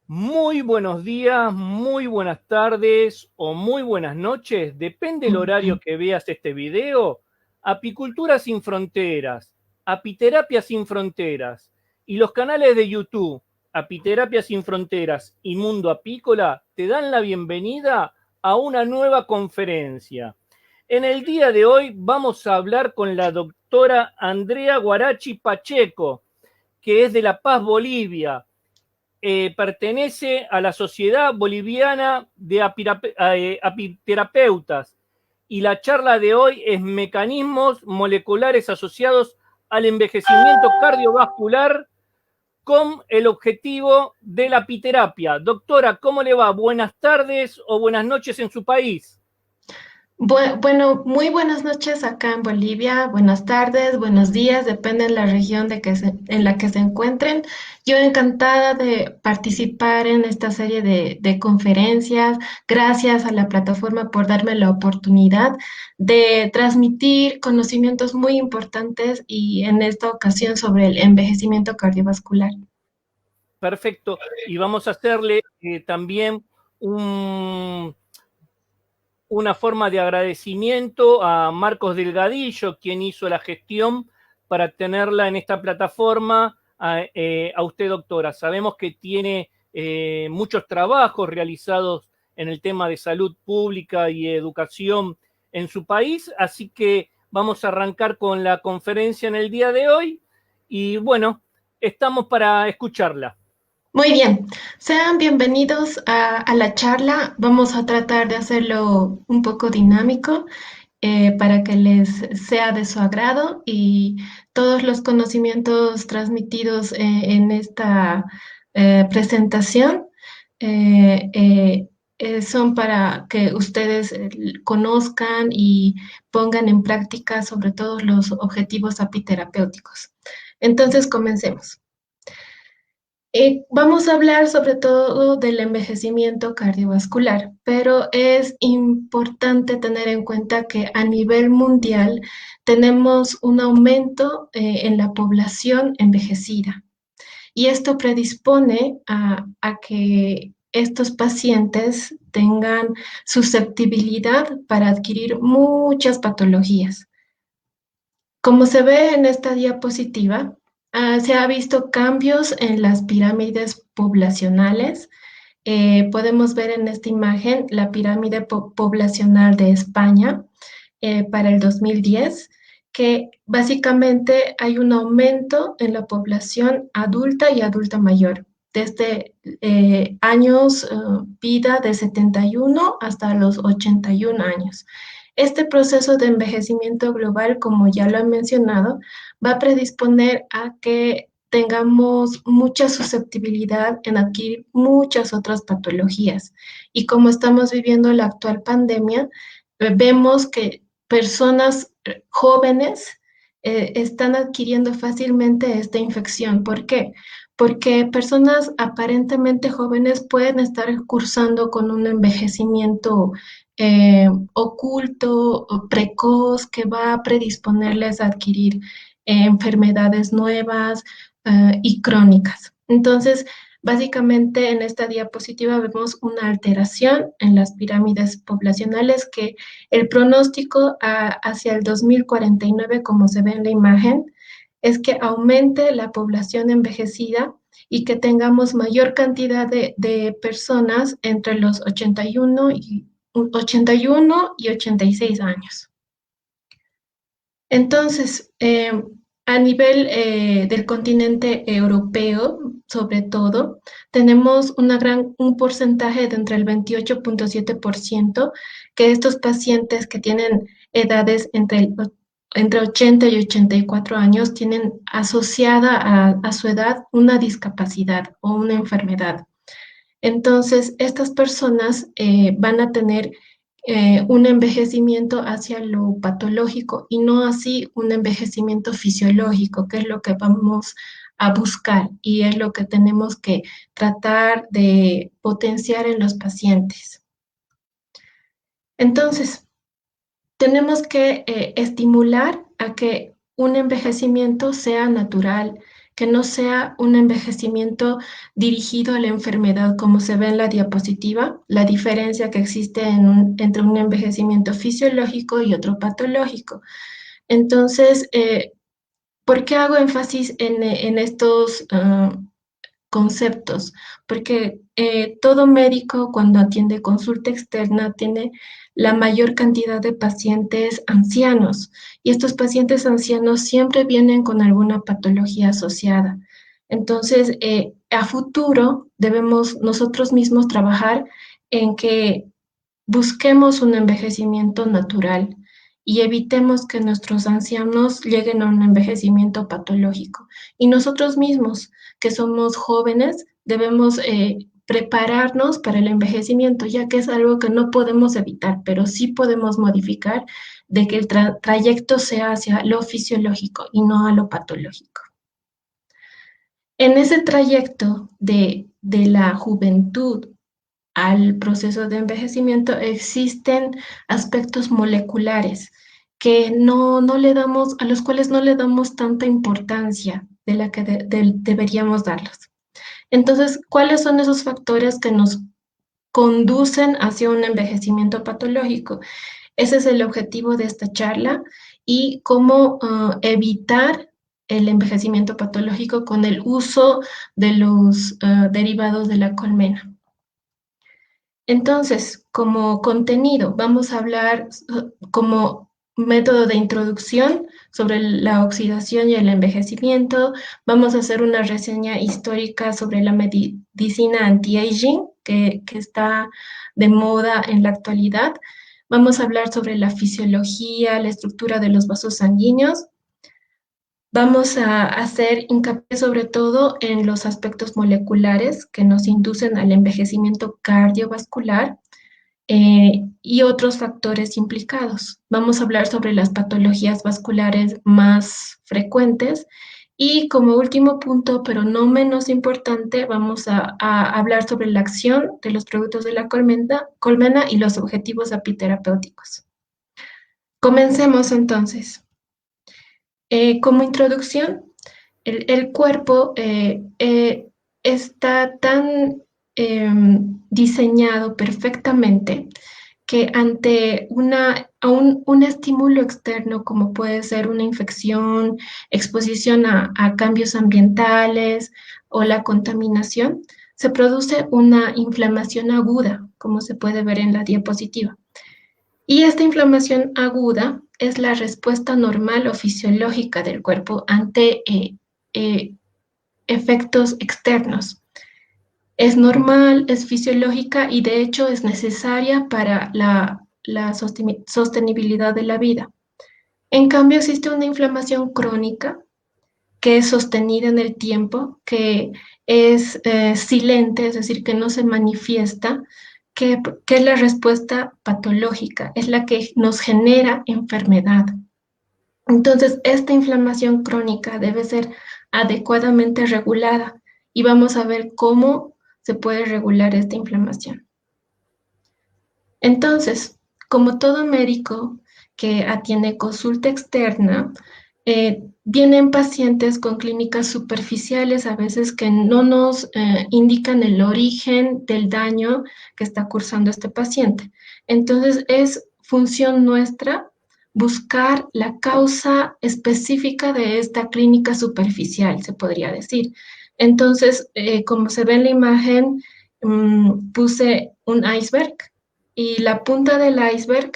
Muy buenos días, muy buenas tardes o muy buenas noches, depende el horario que veas este video. Apicultura sin fronteras, Apiterapia sin fronteras y los canales de YouTube Apiterapia sin fronteras y Mundo Apícola te dan la bienvenida a una nueva conferencia. En el día de hoy vamos a hablar con la doctora Andrea Guarachi Pacheco, que es de La Paz, Bolivia. Pertenece a la Sociedad Boliviana de Apiterapeutas y la charla de hoy es mecanismos moleculares asociados al envejecimiento cardiovascular con el objetivo de la apiterapia. Doctora, ¿cómo le va? Buenas tardes o buenas noches en su país. Bueno, muy buenas noches acá en Bolivia, buenas tardes, buenos días, depende de la región en la que se encuentren. Yo encantada de participar en esta serie de conferencias. Gracias a la plataforma por darme la oportunidad de transmitir conocimientos muy importantes y en esta ocasión sobre el envejecimiento cardiovascular. Perfecto. Y vamos a hacerle también un, una forma de agradecimiento a Marcos Delgadillo, quien hizo la gestión para tenerla en esta plataforma. A usted, doctora, sabemos que tiene muchos trabajos realizados en el tema de salud pública y educación en su país, así que vamos a arrancar con la conferencia en el día de hoy y bueno, estamos para escucharla. Muy bien, sean bienvenidos a la charla. Vamos a tratar de hacerlo un poco dinámico para que les sea de su agrado y todos los conocimientos transmitidos en esta presentación eh, eh, son para que ustedes conozcan y pongan en práctica sobre todo los objetivos apiterapéuticos. Entonces, comencemos. Vamos a hablar sobre todo del envejecimiento cardiovascular, pero es importante tener en cuenta que a nivel mundial tenemos un aumento en la población envejecida y esto predispone a que estos pacientes tengan susceptibilidad para adquirir muchas patologías. Como se ve en esta diapositiva, se ha visto cambios en las pirámides poblacionales. Podemos ver en esta imagen la pirámide poblacional de España para el 2010, que básicamente hay un aumento en la población adulta y adulta mayor, desde años vida de 71 hasta los 81 años. Este proceso de envejecimiento global, como ya lo he mencionado, va a predisponer a que tengamos mucha susceptibilidad en adquirir muchas otras patologías. Y como estamos viviendo la actual pandemia, vemos que personas jóvenes están adquiriendo fácilmente esta infección. ¿Por qué? Porque personas aparentemente jóvenes pueden estar cursando con un envejecimiento oculto o precoz que va a predisponerles a adquirir enfermedades nuevas y crónicas. Entonces, básicamente en esta diapositiva vemos una alteración en las pirámides poblacionales que el pronóstico hacia el 2049, como se ve en la imagen, es que aumente la población envejecida y que tengamos mayor cantidad de personas entre los 81 y 86 años. Entonces, a nivel del continente europeo, sobre todo, tenemos un porcentaje de entre el 28,7% que estos pacientes que tienen edades entre 80 y 84 años tienen asociada a su edad una discapacidad o una enfermedad. Entonces, estas personas van a tener un envejecimiento hacia lo patológico y no así un envejecimiento fisiológico, que es lo que vamos a buscar y es lo que tenemos que tratar de potenciar en los pacientes. Entonces, tenemos que estimular a que un envejecimiento sea natural, que no sea un envejecimiento dirigido a la enfermedad, como se ve en la diapositiva, la diferencia que existe entre un envejecimiento fisiológico y otro patológico. Entonces, ¿por qué hago énfasis en estos conceptos? Porque todo médico cuando atiende consulta externa tiene la mayor cantidad de pacientes ancianos y estos pacientes ancianos siempre vienen con alguna patología asociada. Entonces, a futuro debemos nosotros mismos trabajar en que busquemos un envejecimiento natural y evitemos que nuestros ancianos lleguen a un envejecimiento patológico. Y nosotros mismos, que somos jóvenes, debemos prepararnos para el envejecimiento, ya que es algo que no podemos evitar, pero sí podemos modificar de que el trayecto sea hacia lo fisiológico y no a lo patológico. En ese trayecto de la juventud al proceso de envejecimiento existen aspectos moleculares que no le damos, a los cuales no le damos tanta importancia de la que deberíamos darlos. Entonces, ¿cuáles son esos factores que nos conducen hacia un envejecimiento patológico? Ese es el objetivo de esta charla y cómo evitar el envejecimiento patológico con el uso de los derivados de la colmena. Entonces, como contenido, vamos a hablar como método de introducción sobre la oxidación y el envejecimiento. Vamos a hacer una reseña histórica sobre la medicina anti-aging, que está de moda en la actualidad. Vamos a hablar sobre la fisiología, la estructura de los vasos sanguíneos. Vamos a hacer hincapié sobre todo en los aspectos moleculares que nos inducen al envejecimiento cardiovascular y otros factores implicados. Vamos a hablar sobre las patologías vasculares más frecuentes y como último punto, pero no menos importante, vamos a hablar sobre la acción de los productos de la colmena y los objetivos apiterapéuticos. Comencemos entonces. Como introducción, el cuerpo está tan diseñado perfectamente que ante un estímulo externo, como puede ser una infección, exposición a cambios ambientales o la contaminación, se produce una inflamación aguda, como se puede ver en la diapositiva. Y esta inflamación aguda es la respuesta normal o fisiológica del cuerpo ante efectos externos. Es normal, es fisiológica y de hecho es necesaria para la sostenibilidad de la vida. En cambio, existe una inflamación crónica que es sostenida en el tiempo, que es silente, es decir, que no se manifiesta, que es la respuesta patológica, es la que nos genera enfermedad. Entonces, esta inflamación crónica debe ser adecuadamente regulada y vamos a ver cómo se puede regular esta inflamación. Entonces, como todo médico que atiende consulta externa, vienen pacientes con clínicas superficiales, a veces que no nos indican el origen del daño que está cursando este paciente. Entonces, es función nuestra buscar la causa específica de esta clínica superficial, se podría decir. Entonces, como se ve en la imagen, puse un iceberg y la punta del iceberg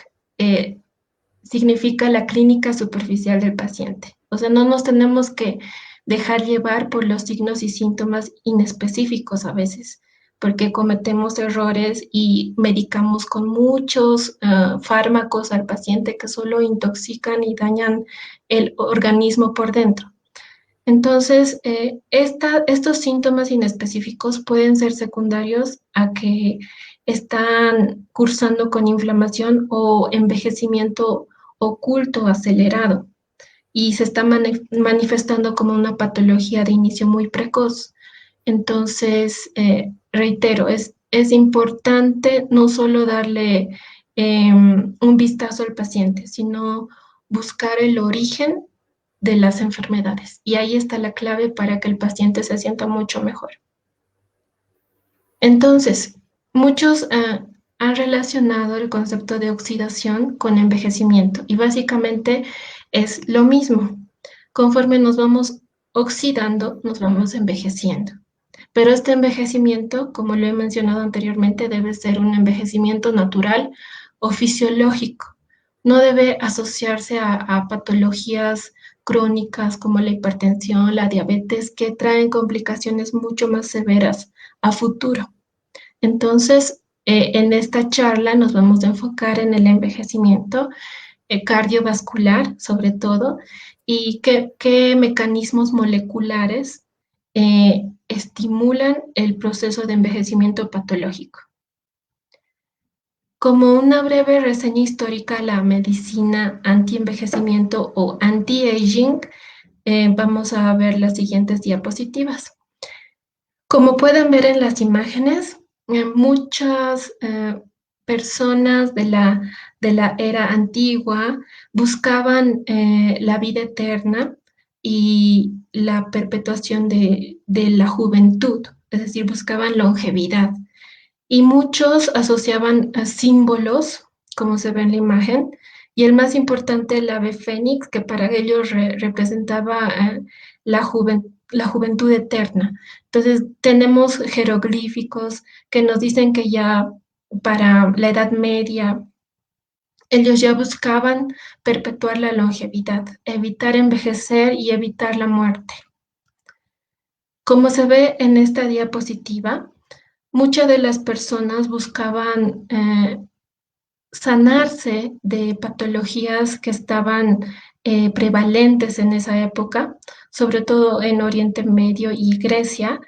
significa la clínica superficial del paciente. O sea, no nos tenemos que dejar llevar por los signos y síntomas inespecíficos a veces, porque cometemos errores y medicamos con muchos fármacos al paciente que solo intoxican y dañan el organismo por dentro. Entonces, estos síntomas inespecíficos pueden ser secundarios a que están cursando con inflamación o envejecimiento oculto acelerado y se está manifestando como una patología de inicio muy precoz. Entonces, reitero, es importante no solo darle un vistazo al paciente, sino buscar el origen de las enfermedades. Y ahí está la clave para que el paciente se sienta mucho mejor. Entonces, muchos han relacionado el concepto de oxidación con envejecimiento y básicamente es lo mismo. Conforme nos vamos oxidando, nos vamos envejeciendo. Pero este envejecimiento, como lo he mencionado anteriormente, debe ser un envejecimiento natural o fisiológico. No debe asociarse a patologías crónicas como la hipertensión, la diabetes, que traen complicaciones mucho más severas a futuro. Entonces, en esta charla nos vamos a enfocar en el envejecimiento cardiovascular, sobre todo, y qué mecanismos moleculares estimulan el proceso de envejecimiento patológico. Como una breve reseña histórica, la medicina anti-envejecimiento o anti-aging, vamos a ver las siguientes diapositivas. Como pueden ver en las imágenes, muchas personas de la era antigua buscaban la vida eterna y la perpetuación de la juventud, es decir, buscaban longevidad. Y muchos asociaban a símbolos, como se ve en la imagen, y el más importante, el ave fénix, que para ellos representaba la juventud eterna. Entonces, tenemos jeroglíficos que nos dicen que ya para la Edad Media, ellos ya buscaban perpetuar la longevidad, evitar envejecer y evitar la muerte. Como se ve en esta diapositiva, muchas de las personas buscaban sanarse de patologías que estaban prevalentes en esa época, sobre todo en Oriente Medio y Grecia.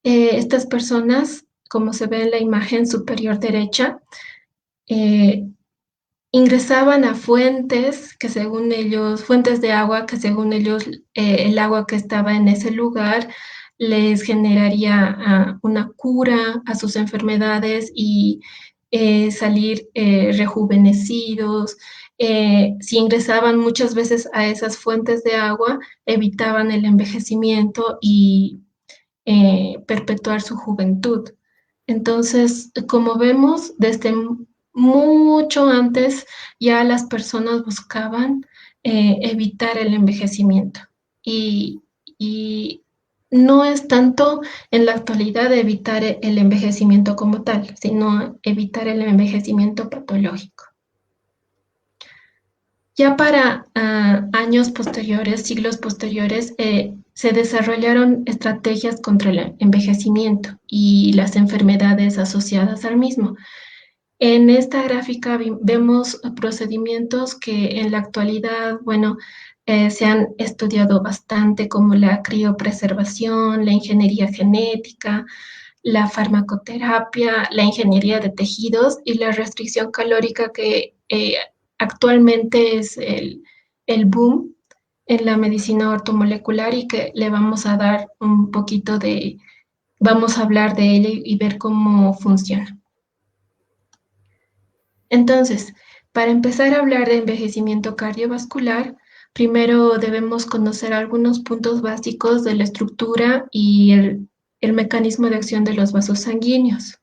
Estas personas, como se ve en la imagen superior derecha, ingresaban a fuentes que según ellos, fuentes de agua que según ellos el agua que estaba en ese lugar les generaría una cura a sus enfermedades y salir rejuvenecidos. Si ingresaban muchas veces a esas fuentes de agua, evitaban el envejecimiento y perpetuar su juventud. Entonces, como vemos, desde mucho antes ya las personas buscaban evitar el envejecimiento. Y no es tanto en la actualidad evitar el envejecimiento como tal, sino evitar el envejecimiento patológico. Ya para años posteriores, siglos posteriores, se desarrollaron estrategias contra el envejecimiento y las enfermedades asociadas al mismo. En esta gráfica vemos procedimientos que en la actualidad, bueno, se han estudiado bastante, como la criopreservación, la ingeniería genética, la farmacoterapia, la ingeniería de tejidos y la restricción calórica que actualmente es el boom en la medicina ortomolecular y que le vamos a dar un poquito vamos a hablar de ella y ver cómo funciona. Entonces, para empezar a hablar de envejecimiento cardiovascular, primero debemos conocer algunos puntos básicos de la estructura y el mecanismo de acción de los vasos sanguíneos.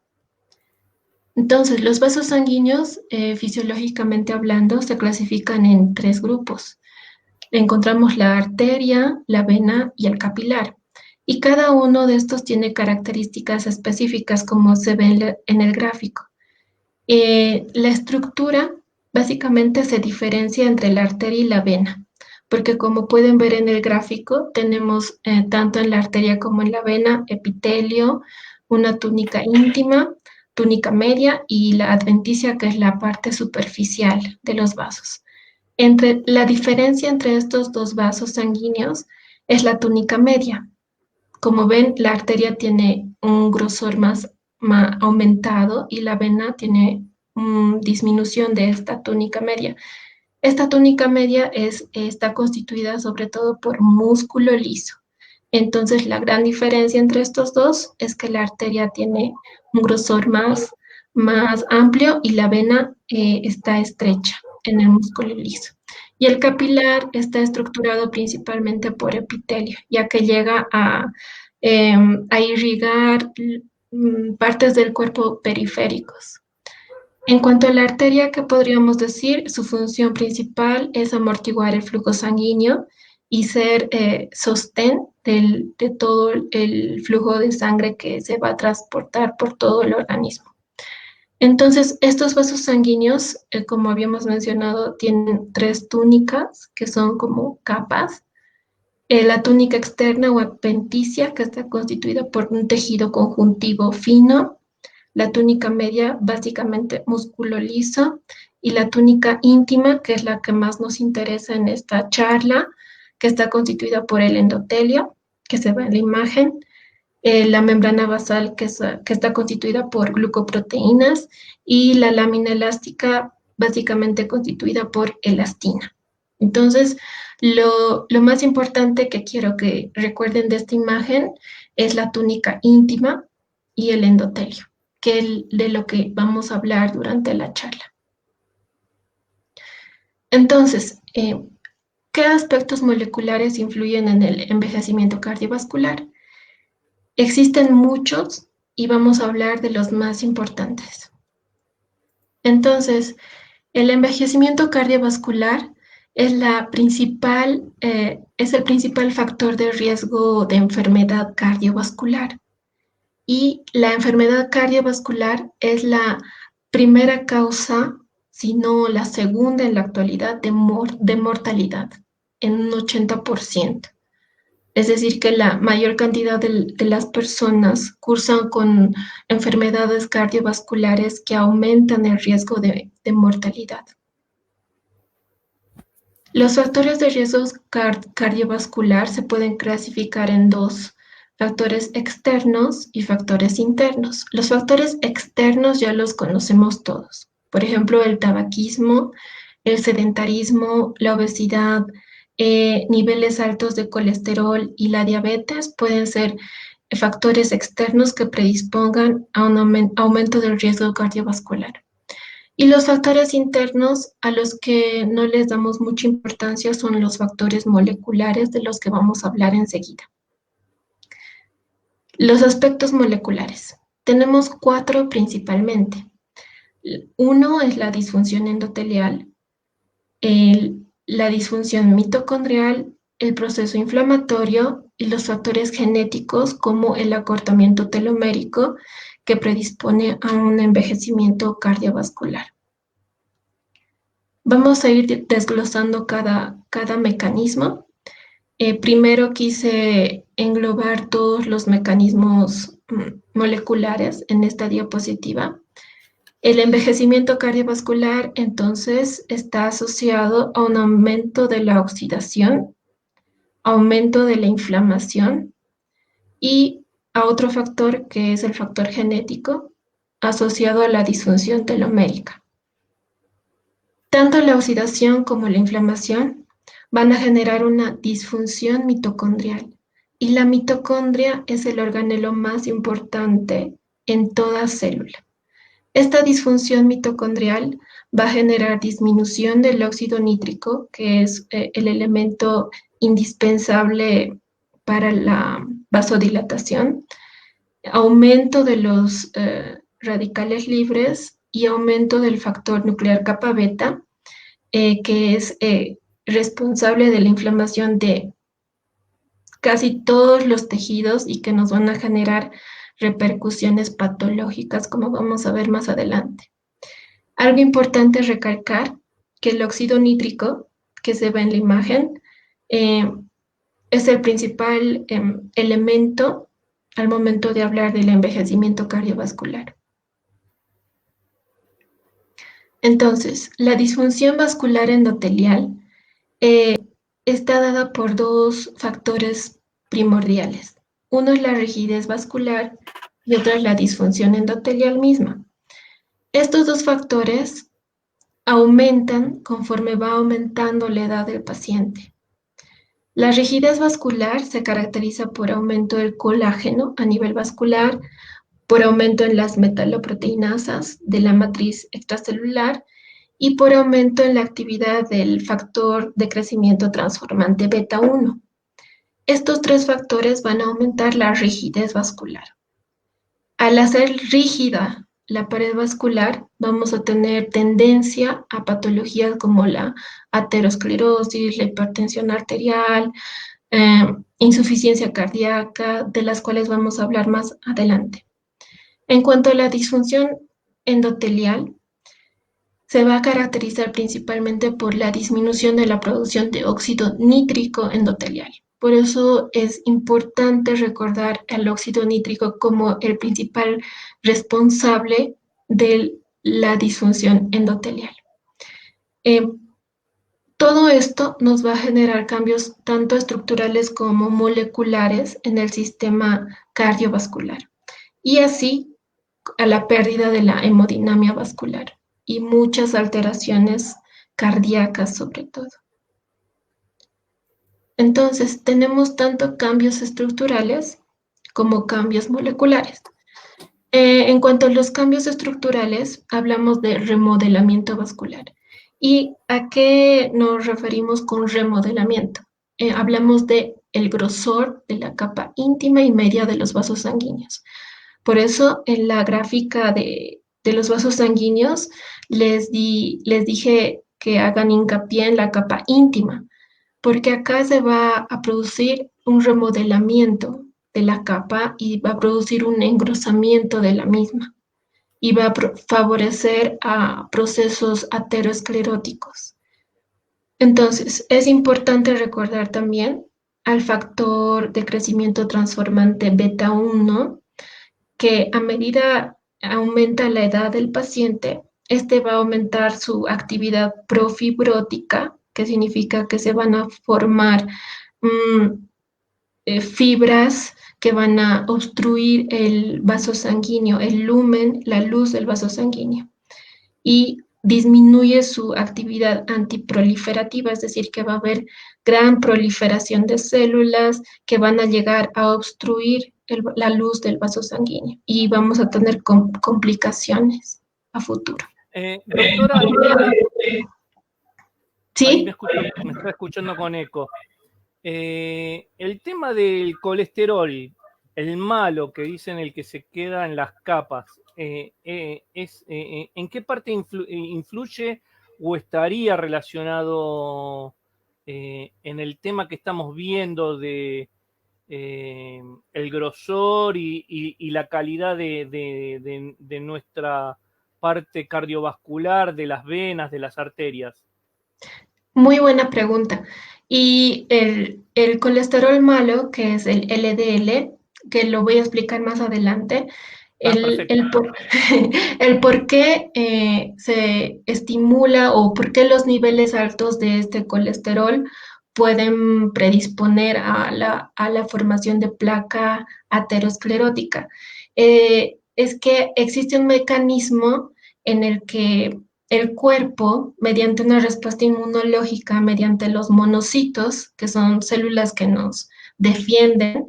Entonces, los vasos sanguíneos, fisiológicamente hablando, se clasifican en 3 grupos. Encontramos la arteria, la vena y el capilar. Y cada uno de estos tiene características específicas, como se ve en el gráfico. La estructura básicamente se diferencia entre la arteria y la vena, porque como pueden ver en el gráfico, tenemos tanto en la arteria como en la vena epitelio, una túnica íntima, túnica media y la adventicia, que es la parte superficial de los vasos. La diferencia entre estos dos vasos sanguíneos es la túnica media. Como ven, la arteria tiene un grosor más aumentado y la vena tiene disminución de esta túnica media. Esta túnica media está constituida sobre todo por músculo liso. Entonces, la gran diferencia entre estos dos es que la arteria tiene un grosor más amplio y la vena está estrecha en el músculo liso. Y el capilar está estructurado principalmente por epitelio, ya que llega a irrigar partes del cuerpo periféricos. En cuanto a la arteria, ¿qué podríamos decir? Su función principal es amortiguar el flujo sanguíneo y ser sostén de todo el flujo de sangre que se va a transportar por todo el organismo. Entonces, estos vasos sanguíneos, como habíamos mencionado, tienen tres túnicas, que son como capas. La túnica externa o adventicia, que está constituida por un tejido conjuntivo fino. La túnica media, básicamente músculo liso. Y la túnica íntima, que es la que más nos interesa en esta charla, que está constituida por el endotelio, que se ve en la imagen, la membrana basal que está constituida por glucoproteínas y la lámina elástica básicamente constituida por elastina. Entonces, lo más importante que quiero que recuerden de esta imagen es la túnica íntima y el endotelio, que es de lo que vamos a hablar durante la charla. Entonces, ¿qué aspectos moleculares influyen en el envejecimiento cardiovascular? Existen muchos y vamos a hablar de los más importantes. Entonces, el envejecimiento cardiovascular es es el principal factor de riesgo de enfermedad cardiovascular. Y la enfermedad cardiovascular es la primera causa, si no la segunda en la actualidad, de mortalidad, en un 80%. Es decir, que la mayor cantidad de las personas cursan con enfermedades cardiovasculares que aumentan el riesgo de mortalidad. Los factores de riesgo cardiovascular se pueden clasificar en dos: factores externos y factores internos. Los factores externos ya los conocemos todos. Por ejemplo, el tabaquismo, el sedentarismo, la obesidad, niveles altos de colesterol y la diabetes pueden ser factores externos que predispongan a un aumento del riesgo cardiovascular. Y los factores internos a los que no les damos mucha importancia son los factores moleculares, de los que vamos a hablar enseguida. Los aspectos moleculares. Tenemos 4 principalmente. Uno es la disfunción endotelial, la disfunción mitocondrial, el proceso inflamatorio y los factores genéticos como el acortamiento telomérico, que predispone a un envejecimiento cardiovascular. Vamos a ir desglosando cada mecanismo. Primero quise englobar todos los mecanismos moleculares en esta diapositiva. El envejecimiento cardiovascular, entonces, está asociado a un aumento de la oxidación, aumento de la inflamación y a otro factor que es el factor genético asociado a la disfunción telomérica. Tanto la oxidación como la inflamación van a generar una disfunción mitocondrial, y la mitocondria es el organelo más importante en toda célula. Esta disfunción mitocondrial va a generar disminución del óxido nítrico, que es el elemento indispensable para la vasodilatación, aumento de los radicales libres y aumento del factor nuclear kappa beta, que es responsable de la inflamación de casi todos los tejidos y que nos van a generar repercusiones patológicas, como vamos a ver más adelante. Algo importante es recalcar que el óxido nítrico, que se ve en la imagen, es el principal elemento al momento de hablar del envejecimiento cardiovascular. Entonces, la disfunción vascular endotelial está dada por dos factores primordiales. Uno es la rigidez vascular y otro es la disfunción endotelial misma. Estos dos factores aumentan conforme va aumentando la edad del paciente. La rigidez vascular se caracteriza por aumento del colágeno a nivel vascular, por aumento en las metaloproteinasas de la matriz extracelular y por aumento en la actividad del factor de crecimiento transformante beta 1. Estos tres factores van a aumentar la rigidez vascular. Al hacer rígida la pared vascular, vamos a tener tendencia a patologías como la aterosclerosis, la hipertensión arterial, insuficiencia cardíaca, de las cuales vamos a hablar más adelante. En cuanto a la disfunción endotelial, se va a caracterizar principalmente por la disminución de la producción de óxido nítrico endotelial. Por eso es importante recordar al óxido nítrico como el principal responsable de la disfunción endotelial. Todo esto nos va a generar cambios tanto estructurales como moleculares en el sistema cardiovascular y así a la pérdida de la hemodinamia vascular y muchas alteraciones cardíacas sobre todo. Entonces, tenemos tanto cambios estructurales como cambios moleculares. En cuanto a los cambios estructurales, hablamos de remodelamiento vascular. ¿Y a qué nos referimos con remodelamiento? Hablamos de el grosor de la capa íntima y media de los vasos sanguíneos. Por eso, en la gráfica de los vasos sanguíneos, les dije que hagan hincapié en la capa íntima, porque acá se va a producir un remodelamiento de la capa y va a producir un engrosamiento de la misma y va a favorecer a procesos ateroscleróticos. Entonces, es importante recordar también al factor de crecimiento transformante beta 1, que a medida aumenta la edad del paciente, este va a aumentar su actividad profibrótica, que significa que se van a formar fibras que van a obstruir el vaso sanguíneo, el lumen, la luz del vaso sanguíneo. Y disminuye su actividad antiproliferativa, es decir, que va a haber gran proliferación de células que van a llegar a obstruir la luz del vaso sanguíneo y vamos a tener complicaciones a futuro. Doctora, ¿sí? Ahí me está escuchando con eco. El tema del colesterol, el malo que dicen el que se queda en las capas, ¿en qué parte influye o estaría relacionado en el tema que estamos viendo de el grosor y la calidad de nuestra parte cardiovascular, de las venas, de las arterias? Muy buena pregunta. Y el colesterol malo, que es el LDL, que lo voy a explicar más adelante, el por qué se estimula o por qué los niveles altos de este colesterol pueden predisponer a la formación de placa aterosclerótica. Es que existe un mecanismo en el que el cuerpo, mediante una respuesta inmunológica, mediante los monocitos, que son células que nos defienden,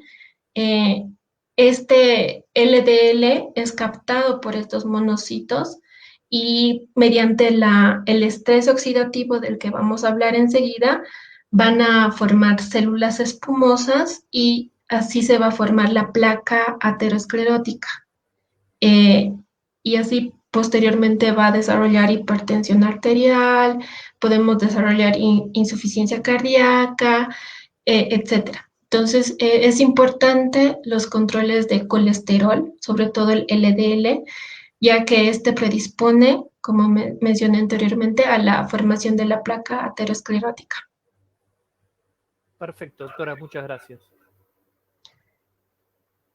este LDL es captado por estos monocitos y mediante el estrés oxidativo del que vamos a hablar enseguida, van a formar células espumosas y así se va a formar la placa aterosclerótica. Y así posteriormente va a desarrollar hipertensión arterial, podemos desarrollar insuficiencia cardíaca, etcétera. Entonces, es importante los controles de colesterol, sobre todo el LDL, ya que este predispone, como mencioné anteriormente, a la formación de la placa aterosclerótica. Perfecto, doctora, muchas gracias.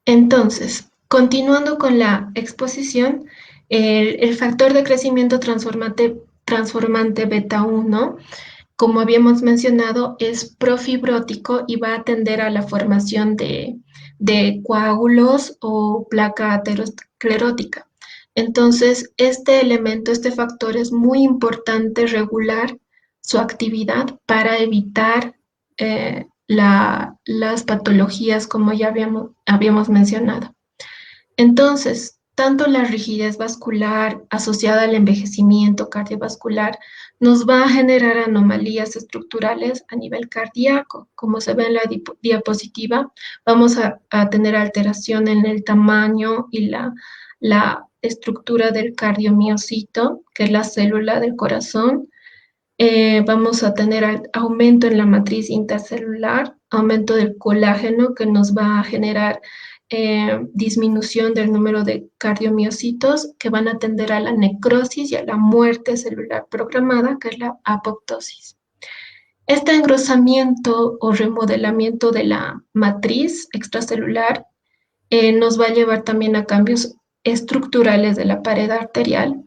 Entonces, continuando con la exposición, el factor de crecimiento transformante beta 1, como habíamos mencionado, es profibrótico y va a tender a la formación de coágulos o placa aterosclerótica. Entonces, este elemento, este factor es muy importante regular su actividad para evitar las patologías como ya habíamos mencionado. Entonces, tanto la rigidez vascular asociada al envejecimiento cardiovascular nos va a generar anomalías estructurales a nivel cardíaco. Como se ve en la diapositiva, vamos a tener alteración en el tamaño y la estructura del cardiomiocito, que es la célula del corazón. Vamos a tener aumento en la matriz intercelular, aumento del colágeno que nos va a generar disminución del número de cardiomiocitos que van a tender a la necrosis y a la muerte celular programada, que es la apoptosis. Este engrosamiento o remodelamiento de la matriz extracelular nos va a llevar también a cambios estructurales de la pared arterial,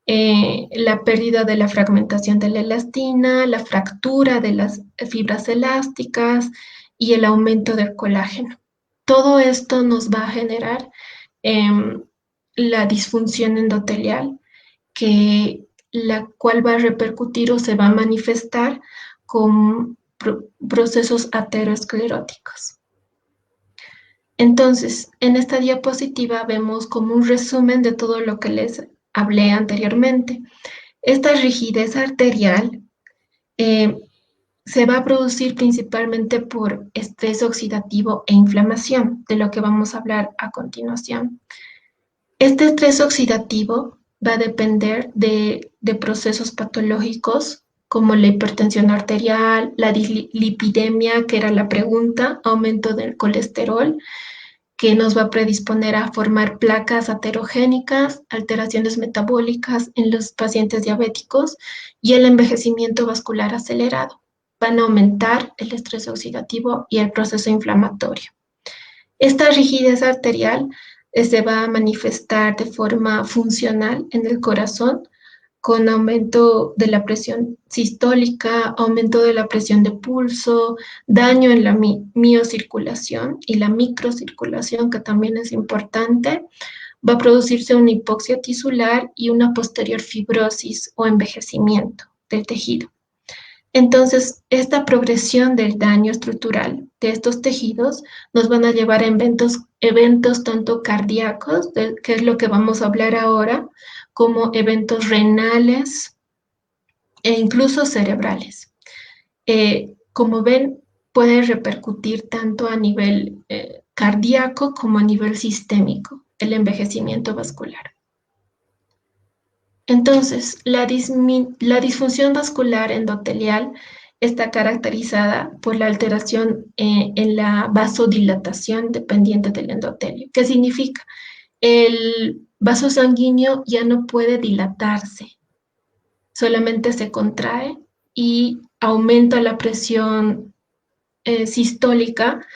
la pérdida de la fragmentación de la elastina, la fractura de las fibras elásticas y el aumento del colágeno. Todo esto nos va a generar la disfunción endotelial, la cual va a repercutir o se va a manifestar con procesos ateroscleróticos. Entonces, en esta diapositiva vemos como un resumen de todo lo que les hablé anteriormente. Esta rigidez arterial se va a producir principalmente por estrés oxidativo e inflamación, de lo que vamos a hablar a continuación. Este estrés oxidativo va a depender de procesos patológicos como la hipertensión arterial, la dislipidemia, que era la pregunta, aumento del colesterol, que nos va a predisponer a formar placas aterogénicas, alteraciones metabólicas en los pacientes diabéticos y el envejecimiento vascular acelerado. Van a aumentar el estrés oxidativo y el proceso inflamatorio. Esta rigidez arterial se va a manifestar de forma funcional en el corazón, con aumento de la presión sistólica, aumento de la presión de pulso, daño en la miocirculación y la microcirculación, que también es importante. Va a producirse una hipoxia tisular y una posterior fibrosis o envejecimiento del tejido. Entonces, esta progresión del daño estructural de estos tejidos nos van a llevar a eventos tanto cardíacos, que es lo que vamos a hablar ahora, como eventos renales e incluso cerebrales. Como ven, puede repercutir tanto a nivel cardíaco como a nivel sistémico, el envejecimiento vascular. Entonces, la disfunción vascular endotelial está caracterizada por la alteración en la vasodilatación dependiente del endotelio. ¿Qué significa? El vaso sanguíneo ya no puede dilatarse, solamente se contrae y aumenta la presión sistólica,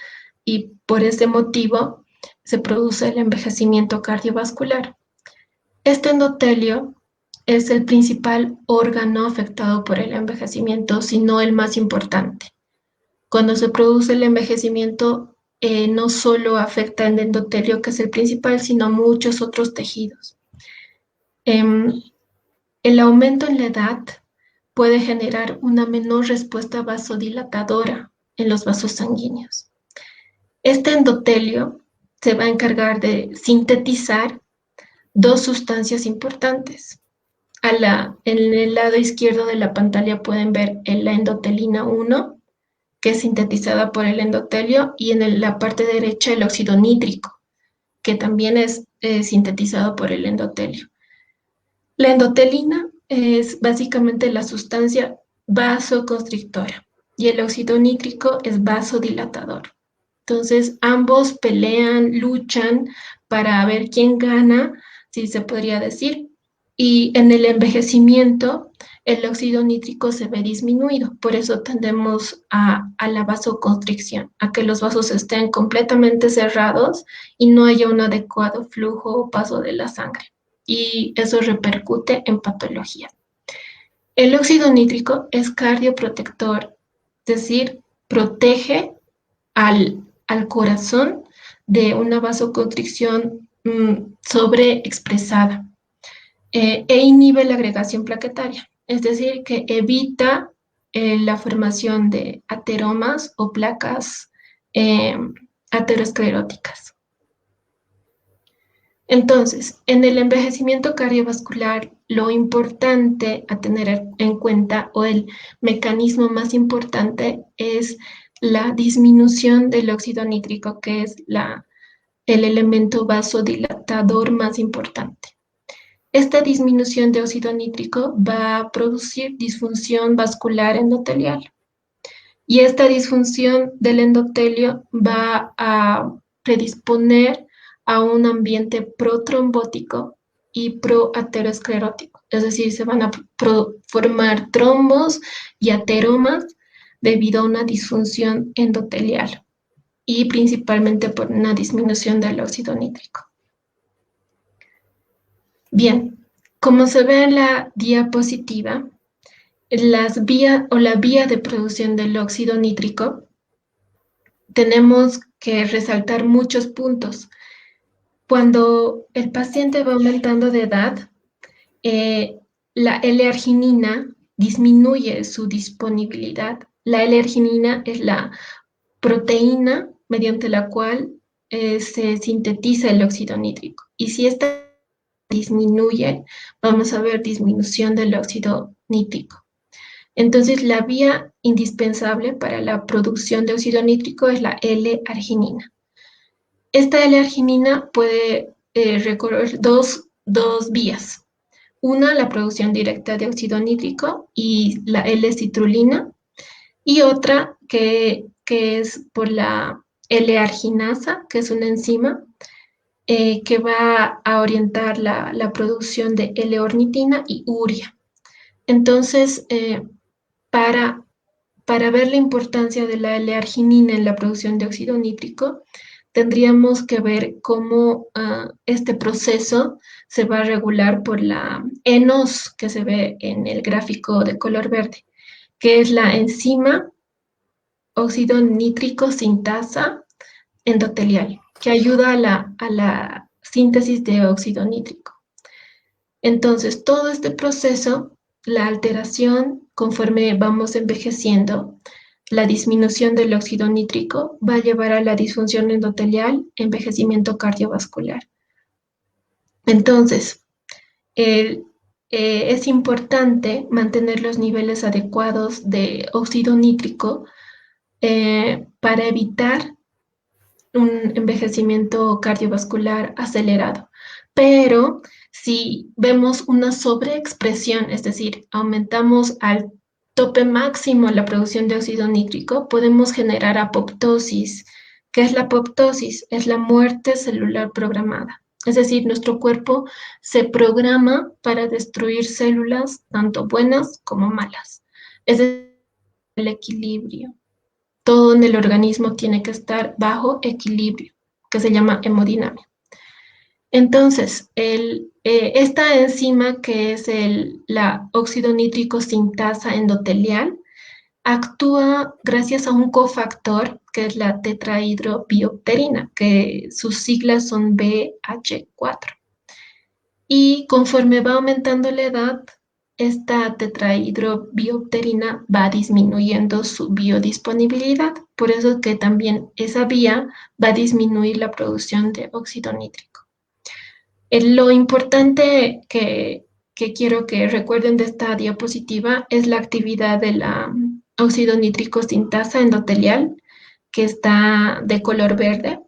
y por ese motivo se produce el envejecimiento cardiovascular. Este endotelio es el principal órgano afectado por el envejecimiento, si no el más importante. Cuando se produce el envejecimiento, no solo afecta el endotelio, que es el principal, sino muchos otros tejidos. El aumento en la edad puede generar una menor respuesta vasodilatadora en los vasos sanguíneos. Este endotelio se va a encargar de sintetizar dos sustancias importantes. En el lado izquierdo de la pantalla pueden ver la endotelina 1, que es sintetizada por el endotelio, y en la parte derecha el óxido nítrico, que también es sintetizado por el endotelio. La endotelina es básicamente la sustancia vasoconstrictora y el óxido nítrico es vasodilatador. Entonces, ambos pelean, luchan para ver quién gana, si se podría decir. Y en el envejecimiento, el óxido nítrico se ve disminuido. Por eso tendemos a la vasoconstricción, a que los vasos estén completamente cerrados y no haya un adecuado flujo o paso de la sangre. Y eso repercute en patología. El óxido nítrico es cardioprotector, es decir, protege al corazón de una vasoconstricción sobreexpresada, e inhibe la agregación plaquetaria, es decir, que evita la formación de ateromas o placas ateroscleróticas. Entonces, en el envejecimiento cardiovascular, lo importante a tener en cuenta o el mecanismo más importante es la disminución del óxido nítrico, que es el elemento vasodilatador más importante. Esta disminución de óxido nítrico va a producir disfunción vascular endotelial. Y esta disfunción del endotelio va a predisponer a un ambiente protrombótico y proaterosclerótico. Es decir, se van a formar trombos y ateromas debido a una disfunción endotelial y principalmente por una disminución del óxido nítrico. Bien, como se ve en la diapositiva, la vía de producción del óxido nítrico, tenemos que resaltar muchos puntos. Cuando el paciente va aumentando de edad, la L-arginina disminuye su disponibilidad. La L-arginina es la proteína mediante la cual se sintetiza el óxido nítrico. Y si esta disminuye, vamos a ver disminución del óxido nítrico. Entonces, la vía indispensable para la producción de óxido nítrico es la L-arginina. Esta L-arginina puede recorrer dos vías. Una, la producción directa de óxido nítrico y la L-citrulina, y otra que es por la L-arginasa, que es una enzima que va a orientar la producción de L-ornitina y urea. Entonces, para, para ver la importancia de la L-arginina en la producción de óxido nítrico, tendríamos que ver cómo este proceso se va a regular por la ENOS que se ve en el gráfico de color verde, que es la enzima óxido nítrico sintasa endotelial, que ayuda a la síntesis de óxido nítrico. Entonces, todo este proceso, la alteración conforme vamos envejeciendo, la disminución del óxido nítrico va a llevar a la disfunción endotelial, envejecimiento cardiovascular. Entonces, es importante mantener los niveles adecuados de óxido nítrico para evitar un envejecimiento cardiovascular acelerado. Pero si vemos una sobreexpresión, es decir, aumentamos al tope máximo la producción de óxido nítrico, podemos generar apoptosis. ¿Qué es la apoptosis? Es la muerte celular programada. Es decir, nuestro cuerpo se programa para destruir células tanto buenas como malas. Es decir, el equilibrio. Todo en el organismo tiene que estar bajo equilibrio, que se llama hemodinamia. Entonces, esta enzima que es la óxido nítrico sintasa endotelial actúa gracias a un cofactor que es la tetrahidrobiopterina, que sus siglas son BH4. Y conforme va aumentando la edad, esta tetrahidrobiopterina va disminuyendo su biodisponibilidad. Por eso que también esa vía va a disminuir la producción de óxido nítrico. Lo importante que quiero que recuerden de esta diapositiva es la actividad de la óxido nítrico sintasa endotelial, que está de color verde.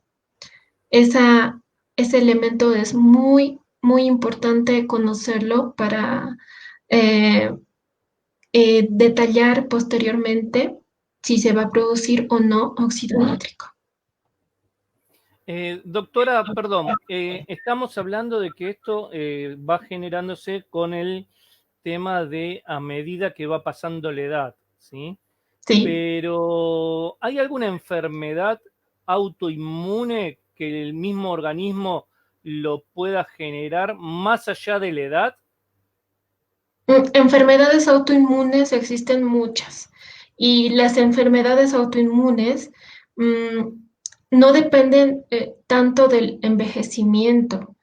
Ese elemento es muy, muy importante conocerlo para detallar posteriormente si se va a producir o no óxido nítrico. Doctora, perdón, estamos hablando de que esto va generándose con el tema de a medida que va pasando la edad, ¿sí? Sí. Pero ¿hay alguna enfermedad autoinmune que el mismo organismo lo pueda generar más allá de la edad? Enfermedades autoinmunes existen muchas y las enfermedades autoinmunes no dependen tanto del envejecimiento,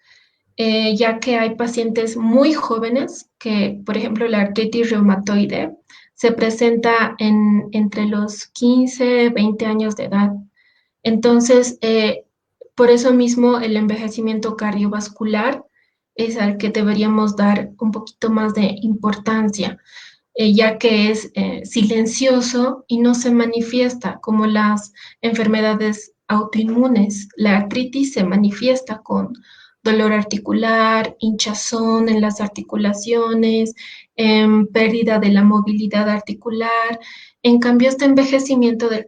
ya que hay pacientes muy jóvenes que, por ejemplo, la artritis reumatoide se presenta entre los 15, 20 años de edad. Entonces, Por eso mismo el envejecimiento cardiovascular es al que deberíamos dar un poquito más de importancia, ya que es silencioso y no se manifiesta como las enfermedades autoinmunes. La artritis se manifiesta con dolor articular, hinchazón en las articulaciones, pérdida de la movilidad articular. En cambio, este envejecimiento del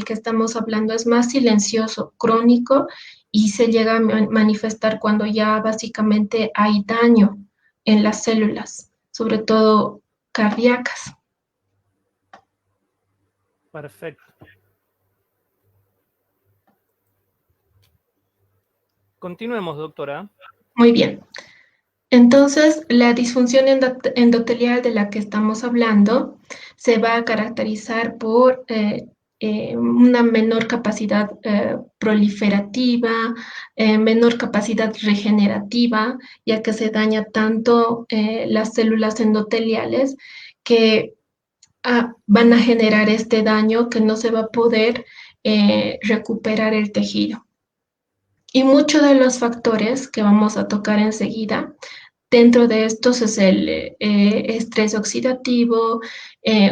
que estamos hablando es más silencioso, crónico, y se llega a manifestar cuando ya básicamente hay daño en las células, sobre todo cardíacas. Perfecto. Continuemos, doctora. Muy bien. Entonces, la disfunción endotelial de la que estamos hablando se va a caracterizar por una menor capacidad proliferativa, menor capacidad regenerativa, ya que se daña tanto las células endoteliales que van a generar este daño que no se va a poder recuperar el tejido. Y muchos de los factores que vamos a tocar enseguida, dentro de estos es el estrés oxidativo,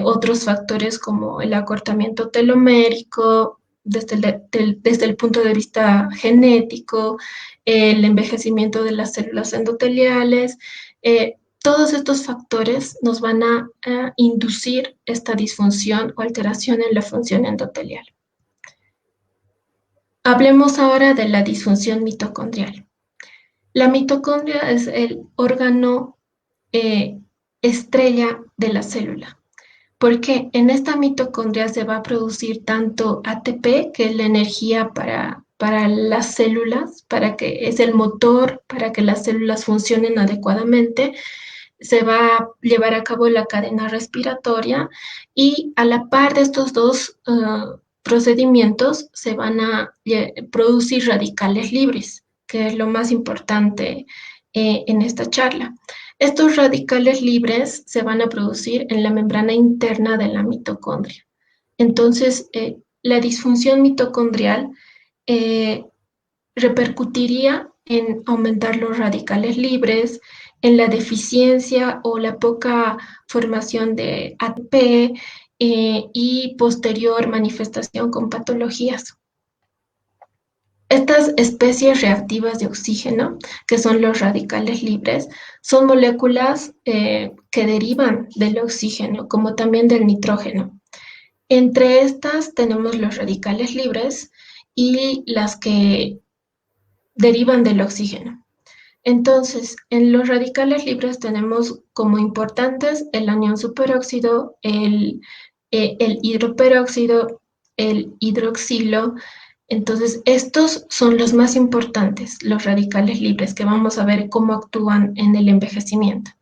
otros factores como el acortamiento telomérico, desde el punto de vista genético, el envejecimiento de las células endoteliales. Todos estos factores nos van a inducir esta disfunción o alteración en la función endotelial. Hablemos ahora de la disfunción mitocondrial. La mitocondria es el órgano estrella de la célula, porque en esta mitocondria se va a producir tanto ATP, que es la energía para las células, para que es el motor para que las células funcionen adecuadamente. Se va a llevar a cabo la cadena respiratoria y a la par de estos dos procedimientos se van a producir radicales libres, que es lo más importante en esta charla. Estos radicales libres se van a producir en la membrana interna de la mitocondria. Entonces, la disfunción mitocondrial repercutiría en aumentar los radicales libres, en la deficiencia o la poca formación de ATP y posterior manifestación con patologías. Estas especies reactivas de oxígeno, que son los radicales libres, son moléculas que derivan del oxígeno, como también del nitrógeno. Entre estas tenemos los radicales libres y las que derivan del oxígeno. Entonces, en los radicales libres tenemos como importantes el anión superóxido, el hidroperóxido, el hidroxilo. Entonces, estos son los más importantes, los radicales libres, que vamos a ver cómo actúan en el envejecimiento.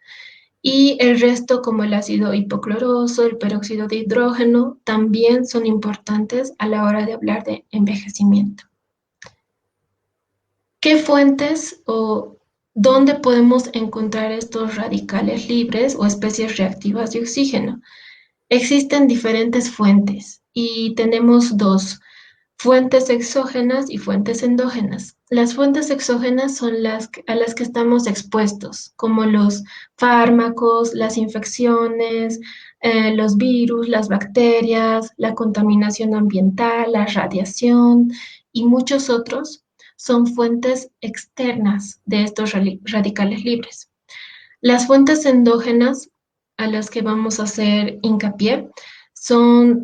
Y el resto, como el ácido hipocloroso, el peróxido de hidrógeno, también son importantes a la hora de hablar de envejecimiento. ¿Qué fuentes o dónde podemos encontrar estos radicales libres o especies reactivas de oxígeno? Existen diferentes fuentes y tenemos dos: fuentes exógenas y fuentes endógenas. Las fuentes exógenas son a las que estamos expuestos, como los fármacos, las infecciones, los virus, las bacterias, la contaminación ambiental, la radiación y muchos otros. Son fuentes externas de estos radicales libres. Las fuentes endógenas a las que vamos a hacer hincapié son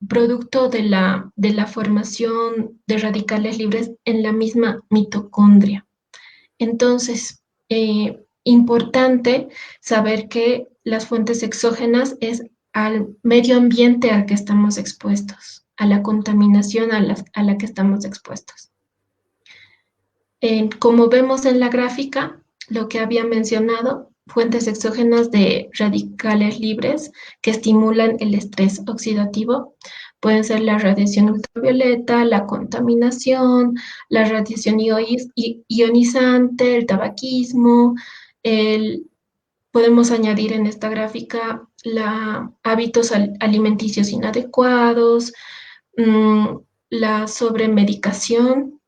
producto de la formación de radicales libres en la misma mitocondria. Entonces, importante saber que las fuentes exógenas es al medio ambiente al que estamos expuestos, a la contaminación a la que estamos expuestos. Como vemos en la gráfica, lo que había mencionado, fuentes exógenas de radicales libres que estimulan el estrés oxidativo. Pueden ser la radiación ultravioleta, la contaminación, la radiación ionizante, el tabaquismo. Podemos añadir en esta gráfica hábitos alimenticios inadecuados, la sobremedicación,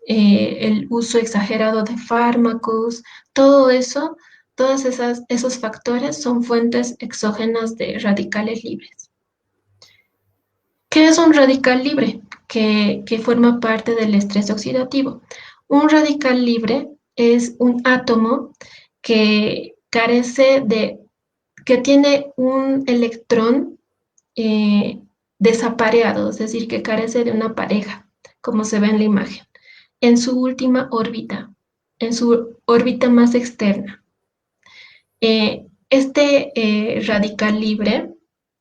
el uso exagerado de fármacos, todo eso, esos factores son fuentes exógenas de radicales libres. ¿Qué es un radical libre? Que forma parte del estrés oxidativo. Un radical libre es un átomo que carece de, que tiene un electrón eh, desapareado, es decir, que carece de una pareja, como se ve en la imagen, en su última órbita, en su órbita más externa. Este radical libre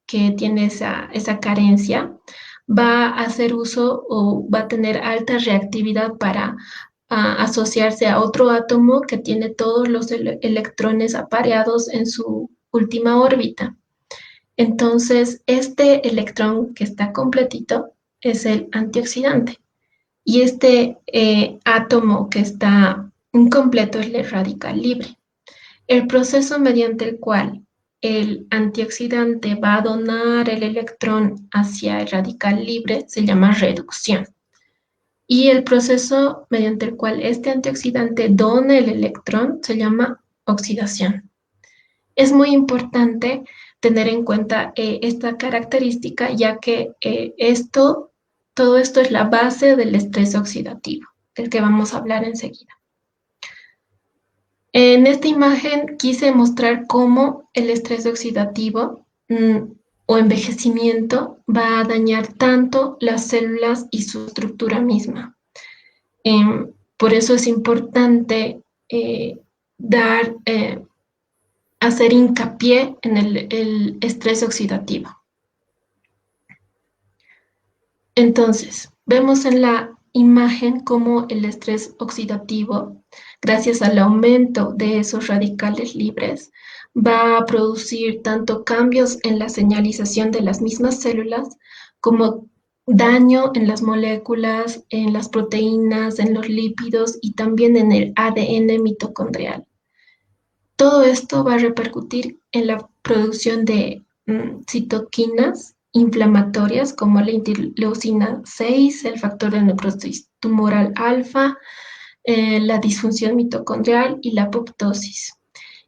que tiene esa carencia va a hacer uso o va a tener alta reactividad para asociarse a otro átomo que tiene todos los electrones apareados en su última órbita. Entonces, este electrón que está completito es el antioxidante y este átomo que está incompleto es el radical libre. El proceso mediante el cual el antioxidante va a donar el electrón hacia el radical libre se llama reducción. Y el proceso mediante el cual este antioxidante dona el electrón se llama oxidación. Es muy importante tener en cuenta esta característica, ya que todo esto es la base del estrés oxidativo, del que vamos a hablar enseguida. En esta imagen quise mostrar cómo el estrés oxidativo o envejecimiento va a dañar tanto las células y su estructura misma. Por eso es importante eh, dar, hacer hincapié en el estrés oxidativo. Entonces, vemos en la imagen cómo el estrés oxidativo, gracias al aumento de esos radicales libres, va a producir tanto cambios en la señalización de las mismas células como daño en las moléculas, en las proteínas, en los lípidos y también en el ADN mitocondrial. Todo esto va a repercutir en la producción de citoquinas inflamatorias como la interleucina 6, el factor de necrosis tumoral alfa, la disfunción mitocondrial y la apoptosis.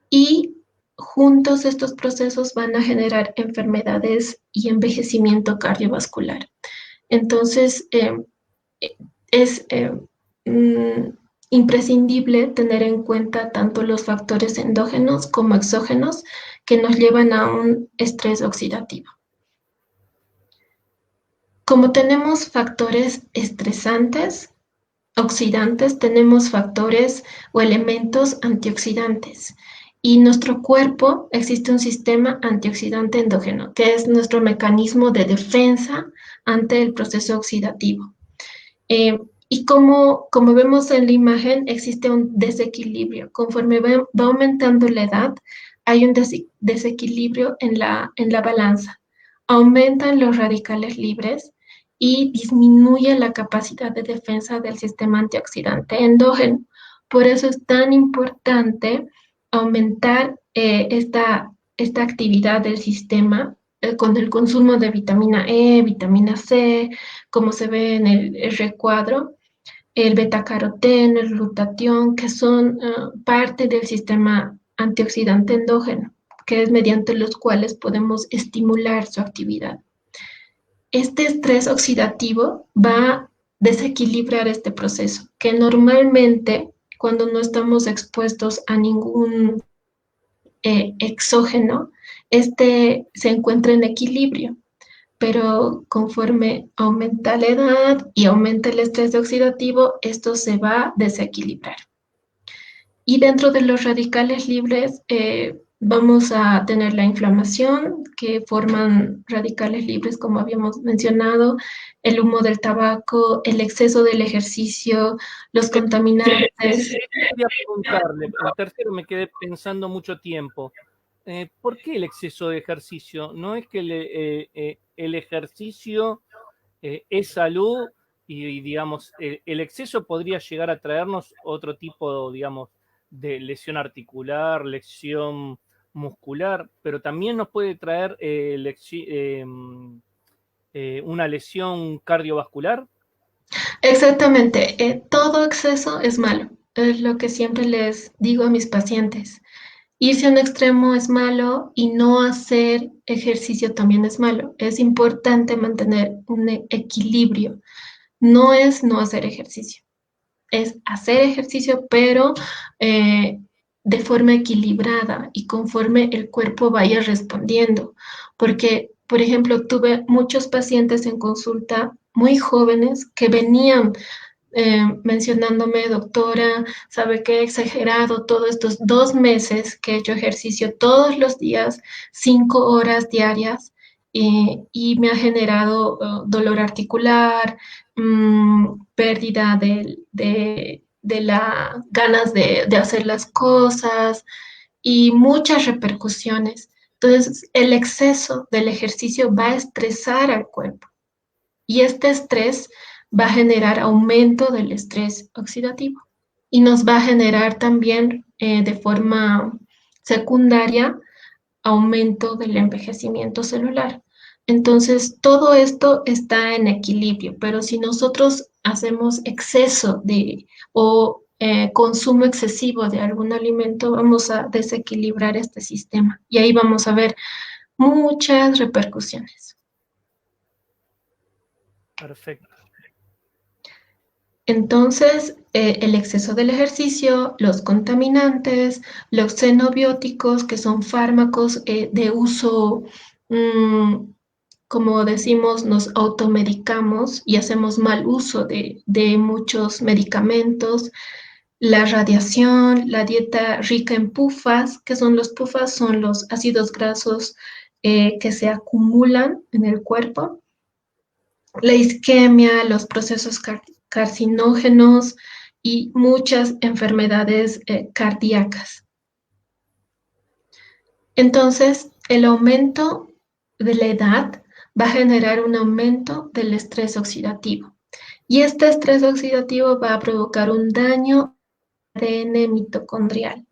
Y juntos estos procesos van a generar enfermedades y envejecimiento cardiovascular. Entonces, es imprescindible tener en cuenta tanto los factores endógenos como exógenos que nos llevan a un estrés oxidativo. Como tenemos factores estresantes, oxidantes, tenemos factores o elementos antioxidantes. Y en nuestro cuerpo existe un sistema antioxidante endógeno, que es nuestro mecanismo de defensa ante el proceso oxidativo. Y como vemos en la imagen, existe un desequilibrio. Conforme va aumentando la edad, hay un desequilibrio en la balanza. Aumentan los radicales libres y disminuye la capacidad de defensa del sistema antioxidante endógeno. Por eso es tan importante aumentar esta actividad del sistema con el consumo de vitamina E, vitamina C, como se ve en el recuadro, el betacaroteno, el glutatión, que son parte del sistema antioxidante endógeno, que es mediante los cuales podemos estimular su actividad. Este estrés oxidativo va a desequilibrar este proceso, que normalmente cuando no estamos expuestos a ningún exógeno, este se encuentra en equilibrio, pero conforme aumenta la edad y aumenta el estrés oxidativo, esto se va a desequilibrar. Y dentro de los radicales libres vamos a tener la inflamación, que forman radicales libres, como habíamos mencionado, el humo del tabaco, el exceso del ejercicio, los contaminantes. Quería preguntarle, el tercero me quedé pensando mucho tiempo. ¿Por qué el exceso de ejercicio? ¿No es que el ejercicio es salud y digamos, el exceso podría llegar a traernos otro tipo, digamos, de lesión articular, lesión muscular, pero también nos puede traer una lesión cardiovascular? Exactamente, todo exceso es malo. Es lo que siempre les digo a mis pacientes. Irse a un extremo es malo y no hacer ejercicio también es malo. Es importante mantener un equilibrio. No es no hacer ejercicio, es hacer ejercicio, pero eh, de forma equilibrada y conforme el cuerpo vaya respondiendo. Porque, por ejemplo, tuve muchos pacientes en consulta muy jóvenes que venían mencionándome, doctora, sabe que he exagerado todos estos 2 meses que he hecho ejercicio todos los días, 5 horas diarias, y me ha generado dolor articular, pérdida de la ganas de hacer las cosas y muchas repercusiones. Entonces, el exceso del ejercicio va a estresar al cuerpo y este estrés va a generar aumento del estrés oxidativo y nos va a generar también de forma secundaria aumento del envejecimiento celular. Entonces, todo esto está en equilibrio, pero si nosotros hacemos exceso de o consumo excesivo de algún alimento, vamos a desequilibrar este sistema y ahí vamos a ver muchas repercusiones. Perfecto. Entonces, el exceso del ejercicio, los contaminantes, los xenobióticos, que son fármacos de uso, mm, como decimos, nos automedicamos y hacemos mal uso de muchos medicamentos, la radiación, la dieta rica en pufas, que son los pufas, son los ácidos grasos que se acumulan en el cuerpo, la isquemia, los procesos carcinógenos y muchas enfermedades cardíacas. Entonces, el aumento de la edad va a generar un aumento del estrés oxidativo. Y este estrés oxidativo va a provocar un daño al ADN mitocondrial.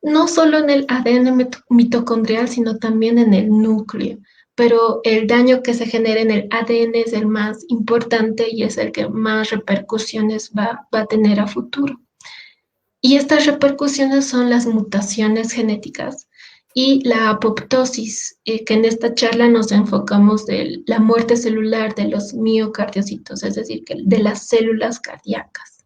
No solo en el ADN mitocondrial, sino también en el núcleo. Pero el daño que se genera en el ADN es el más importante y es el que más repercusiones va a tener a futuro. Y estas repercusiones son las mutaciones genéticas y la apoptosis, que en esta charla nos enfocamos de la muerte celular de los miocardiocitos, es decir, de las células cardíacas,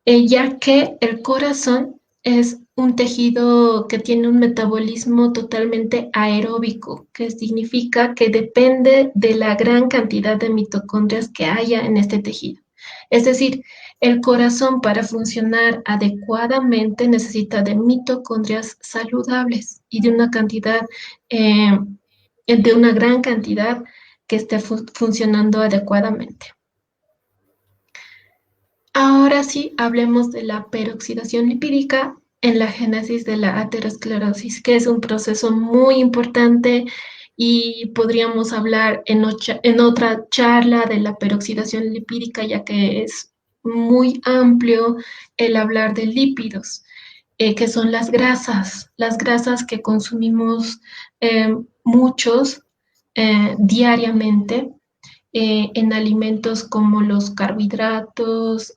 ya que el corazón es un tejido que tiene un metabolismo totalmente aeróbico, que significa que depende de la gran cantidad de mitocondrias que haya en este tejido. Es decir, el corazón para funcionar adecuadamente necesita de mitocondrias saludables y de una cantidad, de una gran cantidad que esté funcionando adecuadamente. Ahora sí, hablemos de la peroxidación lipídica en la génesis de la aterosclerosis, que es un proceso muy importante y podríamos hablar en otra charla de la peroxidación lipídica, ya que es muy amplio el hablar de lípidos, que son las grasas que consumimos muchos diariamente en alimentos como los carbohidratos,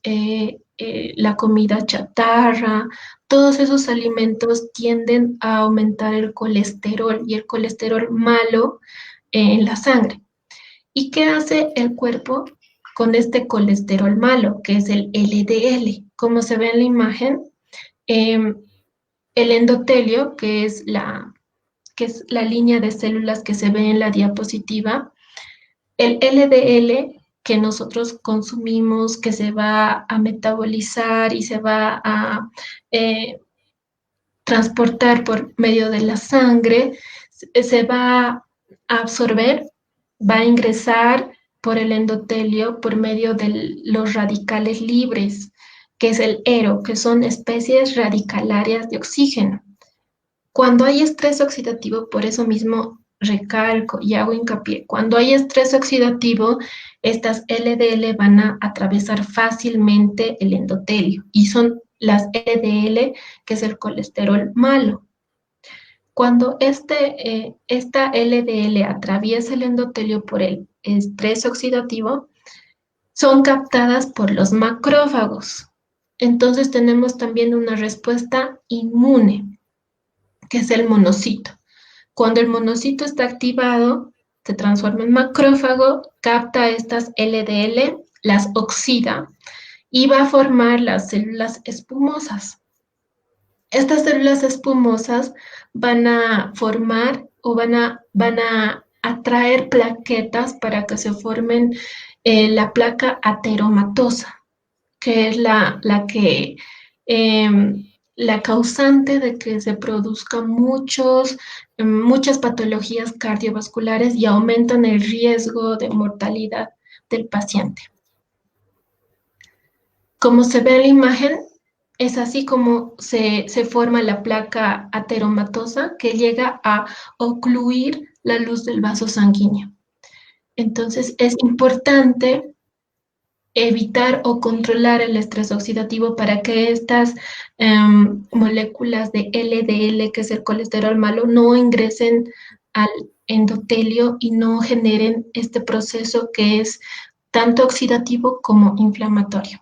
la comida chatarra, todos esos alimentos tienden a aumentar el colesterol y el colesterol malo en la sangre. ¿Y qué hace el cuerpo con este colesterol malo, que es el LDL? Como se ve en la imagen, eh, el endotelio, que es la línea de células que se ve en la diapositiva, el LDL que nosotros consumimos, que se va a metabolizar y se va a eh, transportar por medio de la sangre, se va a absorber, va a ingresar por el endotelio por medio de los radicales libres, que es el HERO, que son especies radicalarias de oxígeno. Cuando hay estrés oxidativo, por eso mismo recalco y hago hincapié, cuando hay estrés oxidativo, estas LDL van a atravesar fácilmente el endotelio y son las LDL, que es el colesterol malo. Cuando esta LDL atraviesa el endotelio por el estrés oxidativo, son captadas por los macrófagos. Entonces tenemos también una respuesta inmune, que es el monocito. Cuando el monocito está activado, se transforma en macrófago, capta estas LDL, las oxida y va a formar las células espumosas. Estas células espumosas van a formar o van a atraer plaquetas para que se formen la placa ateromatosa, que es la causante de que se produzcan muchas patologías cardiovasculares y aumentan el riesgo de mortalidad del paciente. Como se ve en la imagen, es así como se forma la placa ateromatosa que llega a ocluir la luz del vaso sanguíneo. Entonces, es importante evitar o controlar el estrés oxidativo para que estas moléculas de LDL, que es el colesterol malo, no ingresen al endotelio y no generen este proceso que es tanto oxidativo como inflamatorio.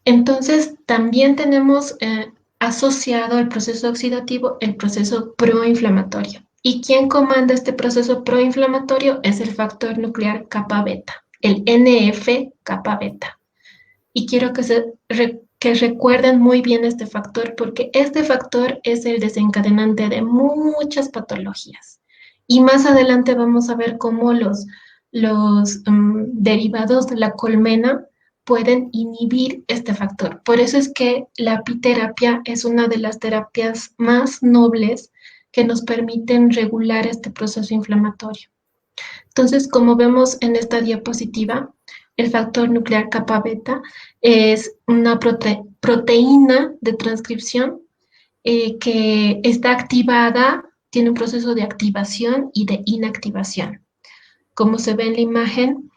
Entonces, también tenemos asociado al proceso oxidativo el proceso proinflamatorio. ¿Y quién comanda este proceso proinflamatorio? Es el factor nuclear kappa beta, el NF-kappa beta. Y quiero que recuerden muy bien este factor porque este factor es el desencadenante de muchas patologías. Y más adelante vamos a ver cómo los derivados de la colmena pueden inhibir este factor. Por eso es que la apiterapia es una de las terapias más nobles que nos permiten regular este proceso inflamatorio. Entonces, como vemos en esta diapositiva, el factor nuclear kappa beta es una proteína de transcripción que está activada, tiene un proceso de activación y de inactivación. Como se ve en la imagen,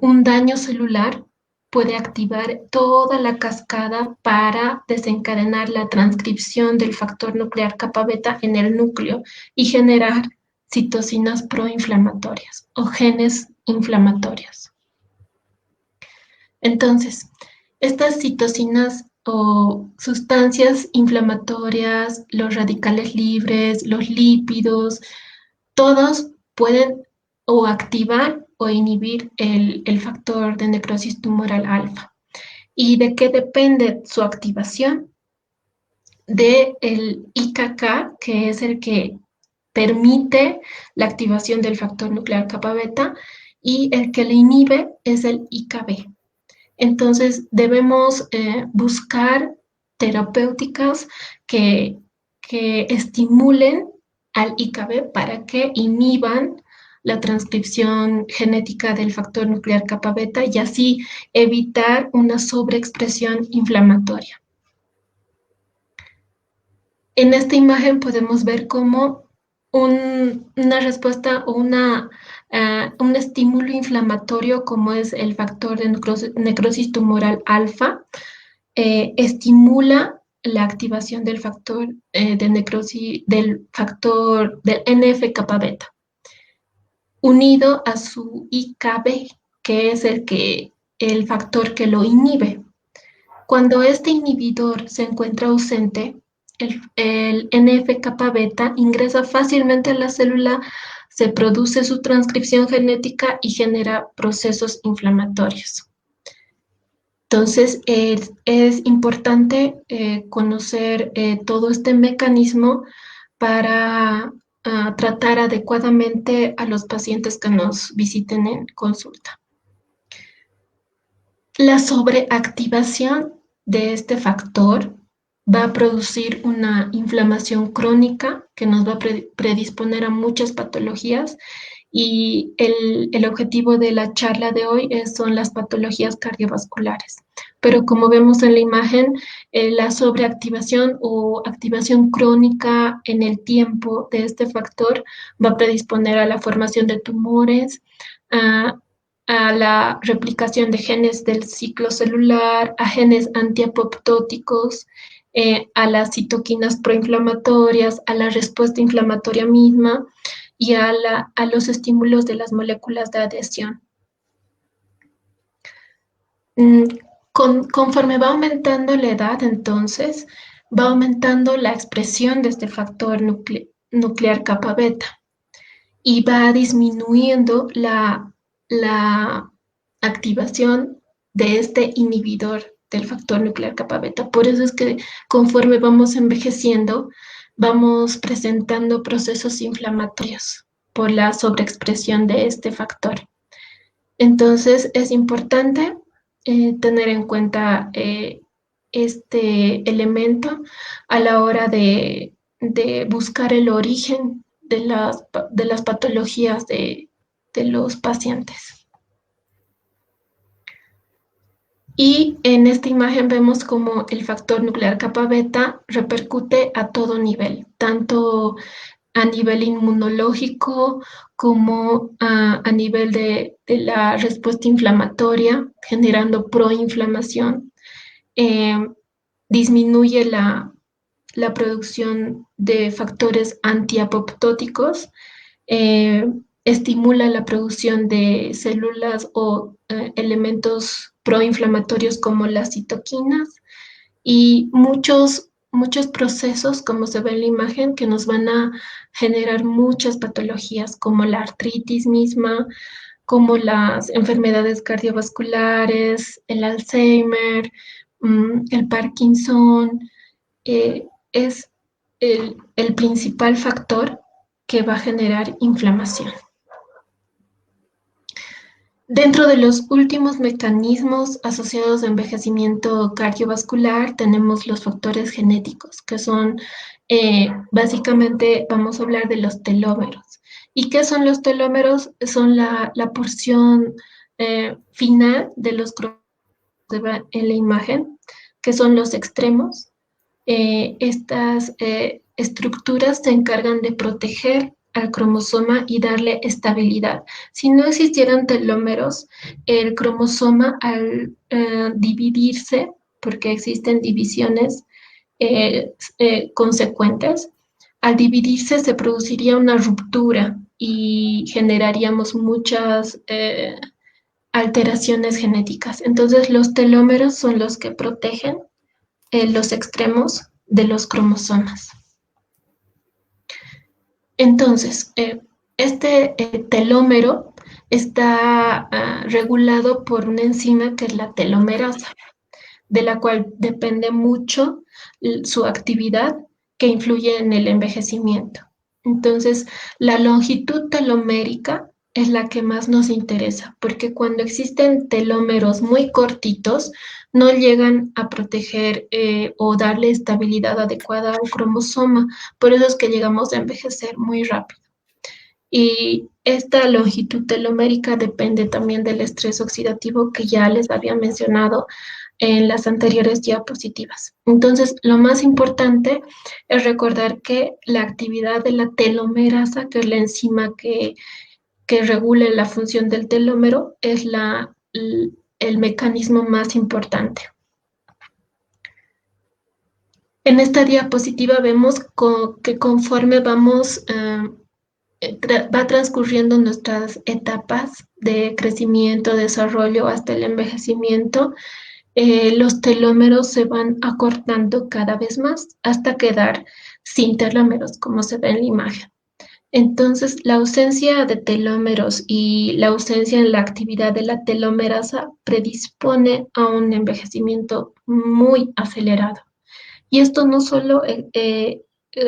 un daño celular puede activar toda la cascada para desencadenar la transcripción del factor nuclear kappa beta en el núcleo y generar citocinas proinflamatorias o genes inflamatorios. Entonces, estas citocinas o sustancias inflamatorias, los radicales libres, los lípidos, todos pueden o activar o inhibir el factor de necrosis tumoral alfa. ¿Y de qué depende su activación? Del IKK, que es el que permite la activación del factor nuclear kappa beta, y el que le inhibe es el IKB. Entonces, debemos buscar terapéuticas que estimulen al IKB para que inhiban la transcripción genética del factor nuclear kappa beta y así evitar una sobreexpresión inflamatoria. En esta imagen podemos ver cómo una respuesta o un estímulo inflamatorio como es el factor de necrosis tumoral alfa estimula la activación del factor de necrosis del NF-kappa beta unido a su IKB, que es el factor que lo inhibe. Cuando este inhibidor se encuentra ausente, el NF-kappa beta ingresa fácilmente a la célula, se produce su transcripción genética y genera procesos inflamatorios. Entonces, es importante conocer todo este mecanismo para tratar adecuadamente a los pacientes que nos visiten en consulta. La sobreactivación de este factor va a producir una inflamación crónica que nos va a predisponer a muchas patologías y el objetivo de la charla de hoy son las patologías cardiovasculares. Pero como vemos en la imagen, la sobreactivación o activación crónica en el tiempo de este factor va a predisponer a la formación de tumores, a la replicación de genes del ciclo celular, a genes antiapoptóticos, a las citoquinas proinflamatorias, a la respuesta inflamatoria misma y a los estímulos de las moléculas de adhesión. Conforme va aumentando la edad, entonces, va aumentando la expresión de este factor nuclear kappa beta y va disminuyendo la activación de este inhibidor del factor nuclear kappa beta. Por eso es que conforme vamos envejeciendo, vamos presentando procesos inflamatorios por la sobreexpresión de este factor. Entonces, es importante tener en cuenta este elemento a la hora de buscar el origen de las patologías de los pacientes. Y en esta imagen vemos como el factor nuclear kappa beta repercute a todo nivel, tanto a nivel inmunológico como a nivel de la respuesta inflamatoria, generando proinflamación. Disminuye la producción de factores antiapoptóticos, estimula la producción de células o elementos proinflamatorios como las citoquinas y muchos procesos, como se ve en la imagen, que nos van a generar muchas patologías como la artritis misma, como las enfermedades cardiovasculares, el Alzheimer, el Parkinson. Es el principal factor que va a generar inflamación. Dentro de los últimos mecanismos asociados a envejecimiento cardiovascular tenemos los factores genéticos, que son básicamente, vamos a hablar de los telómeros. ¿Y qué son los telómeros? Son la porción final de los cromosomas en la imagen, que son los extremos. Estas estructuras se encargan de proteger al cromosoma y darle estabilidad. Si no existieran telómeros, el cromosoma al dividirse, porque existen divisiones consecuentes, al dividirse se produciría una ruptura y generaríamos muchas alteraciones genéticas. Entonces, los telómeros son los que protegen los extremos de los cromosomas. Entonces, este telómero está regulado por una enzima que es la telomerasa, de la cual depende mucho su actividad que influye en el envejecimiento. Entonces, la longitud telomérica es la que más nos interesa, porque cuando existen telómeros muy cortitos, no llegan a proteger o darle estabilidad adecuada al cromosoma. Por eso es que llegamos a envejecer muy rápido. Y esta longitud telomérica depende también del estrés oxidativo que ya les había mencionado en las anteriores diapositivas. Entonces, lo más importante es recordar que la actividad de la telomerasa, que es la enzima que regula la función del telómero, es el mecanismo más importante. En esta diapositiva vemos que conforme vamos va transcurriendo nuestras etapas de crecimiento, desarrollo hasta el envejecimiento, los telómeros se van acortando cada vez más hasta quedar sin telómeros, como se ve en la imagen. Entonces, la ausencia de telómeros y la ausencia en la actividad de la telomerasa predispone a un envejecimiento muy acelerado. Y esto no solo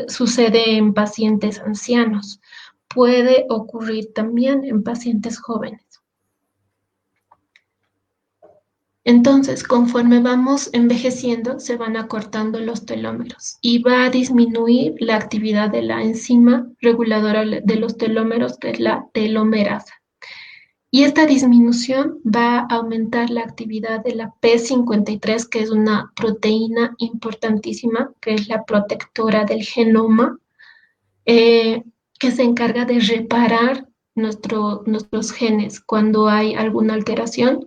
sucede en pacientes ancianos, puede ocurrir también en pacientes jóvenes. Entonces, conforme vamos envejeciendo, se van acortando los telómeros y va a disminuir la actividad de la enzima reguladora de los telómeros, que es la telomerasa. Y esta disminución va a aumentar la actividad de la P53, que es una proteína importantísima, que es la protectora del genoma, que se encarga de reparar nuestros genes cuando hay alguna alteración,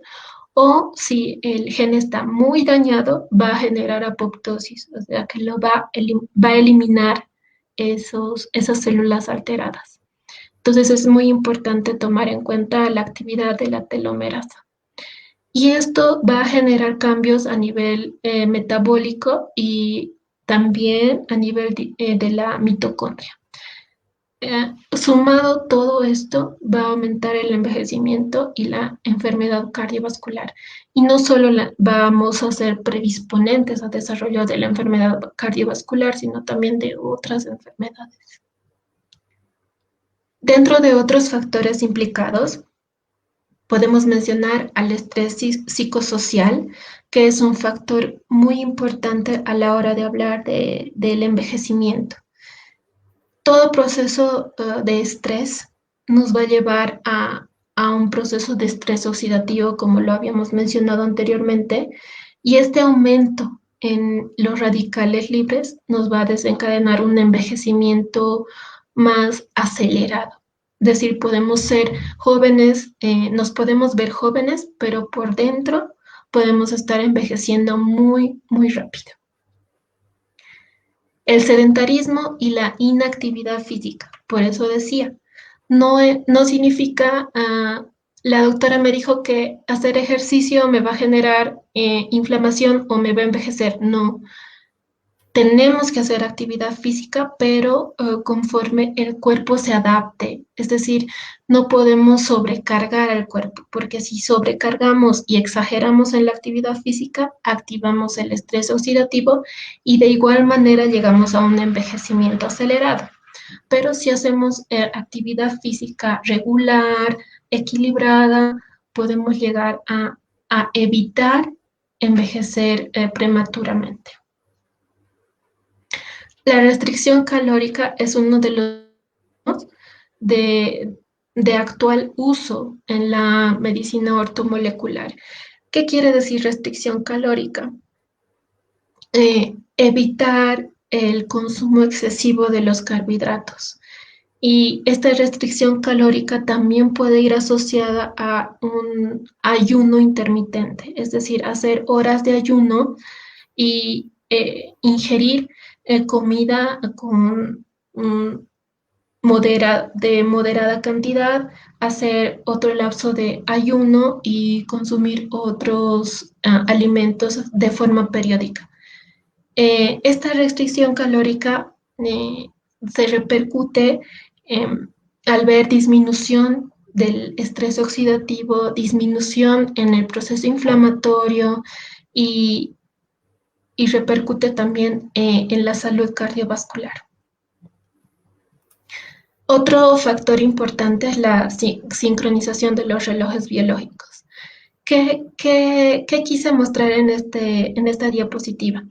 o si el gen está muy dañado, va a generar apoptosis, o sea que va a eliminar esas células alteradas. Entonces es muy importante tomar en cuenta la actividad de la telomerasa. Y esto va a generar cambios a nivel metabólico y también a nivel de la mitocondria. Sumado todo esto, va a aumentar el envejecimiento y la enfermedad cardiovascular. Y no solo vamos a ser predisponentes al desarrollo de la enfermedad cardiovascular, sino también de otras enfermedades. Dentro de otros factores implicados, podemos mencionar al estrés psicosocial, que es un factor muy importante a la hora de hablar del envejecimiento. Todo proceso de estrés nos va a llevar a un proceso de estrés oxidativo, como lo habíamos mencionado anteriormente, y este aumento en los radicales libres nos va a desencadenar un envejecimiento más acelerado. Es decir, podemos ser jóvenes, nos podemos ver jóvenes, pero por dentro podemos estar envejeciendo muy, muy rápido. El sedentarismo y la inactividad física. Por eso decía, no significa, la doctora me dijo que hacer ejercicio me va a generar inflamación o me va a envejecer. No, tenemos que hacer actividad física, pero conforme el cuerpo se adapte. Es decir, no podemos sobrecargar al cuerpo, porque si sobrecargamos y exageramos en la actividad física, activamos el estrés oxidativo y de igual manera llegamos a un envejecimiento acelerado. Pero si hacemos actividad física regular, equilibrada, podemos llegar a evitar envejecer prematuramente. La restricción calórica es uno de los de actual uso en la medicina ortomolecular. ¿Qué quiere decir restricción calórica? Evitar el consumo excesivo de los carbohidratos. Y esta restricción calórica también puede ir asociada a un ayuno intermitente, es decir, hacer horas de ayuno y ingerir comida con de moderada cantidad, hacer otro lapso de ayuno y consumir otros alimentos de forma periódica. Esta restricción calórica se repercute al ver disminución del estrés oxidativo, disminución en el proceso inflamatorio y repercute también en la salud cardiovascular. Otro factor importante es la sincronización de los relojes biológicos. ¿Qué quise mostrar en esta diapositiva?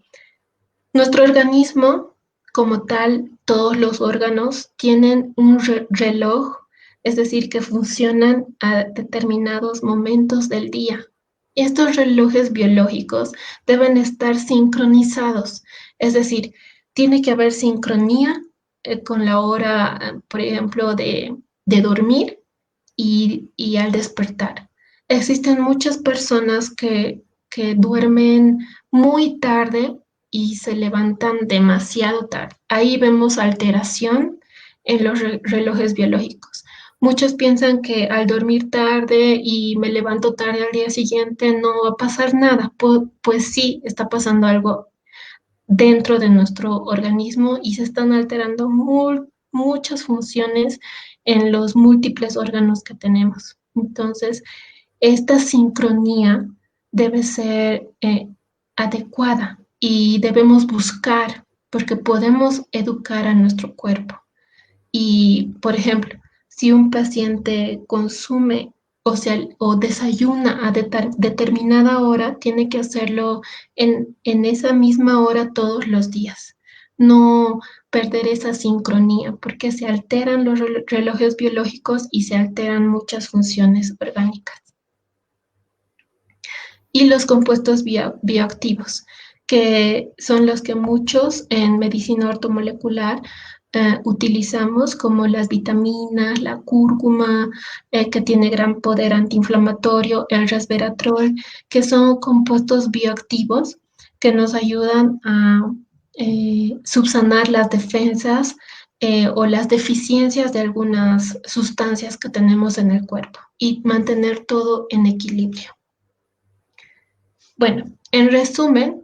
Nuestro organismo, como tal, todos los órganos tienen un reloj, es decir, que funcionan a determinados momentos del día. Estos relojes biológicos deben estar sincronizados, es decir, tiene que haber sincronía con la hora, por ejemplo, de dormir y al despertar. Existen muchas personas que duermen muy tarde y se levantan demasiado tarde. Ahí vemos alteración en los relojes biológicos. Muchos piensan que al dormir tarde y me levanto tarde al día siguiente no va a pasar nada. Pues sí, está pasando algo dentro de nuestro organismo y se están alterando muchas funciones en los múltiples órganos que tenemos. Entonces, esta sincronía debe ser adecuada y debemos buscar, porque podemos educar a nuestro cuerpo. Y, por ejemplo, si un paciente consume o desayuna a determinada hora, tiene que hacerlo en esa misma hora todos los días. No perder esa sincronía, porque se alteran los relojes biológicos y se alteran muchas funciones orgánicas. Y los compuestos bioactivos, que son los que muchos en medicina ortomolecular utilizamos, como las vitaminas, la cúrcuma, que tiene gran poder antiinflamatorio, el resveratrol, que son compuestos bioactivos que nos ayudan a subsanar las defensas o las deficiencias de algunas sustancias que tenemos en el cuerpo y mantener todo en equilibrio. Bueno, en resumen,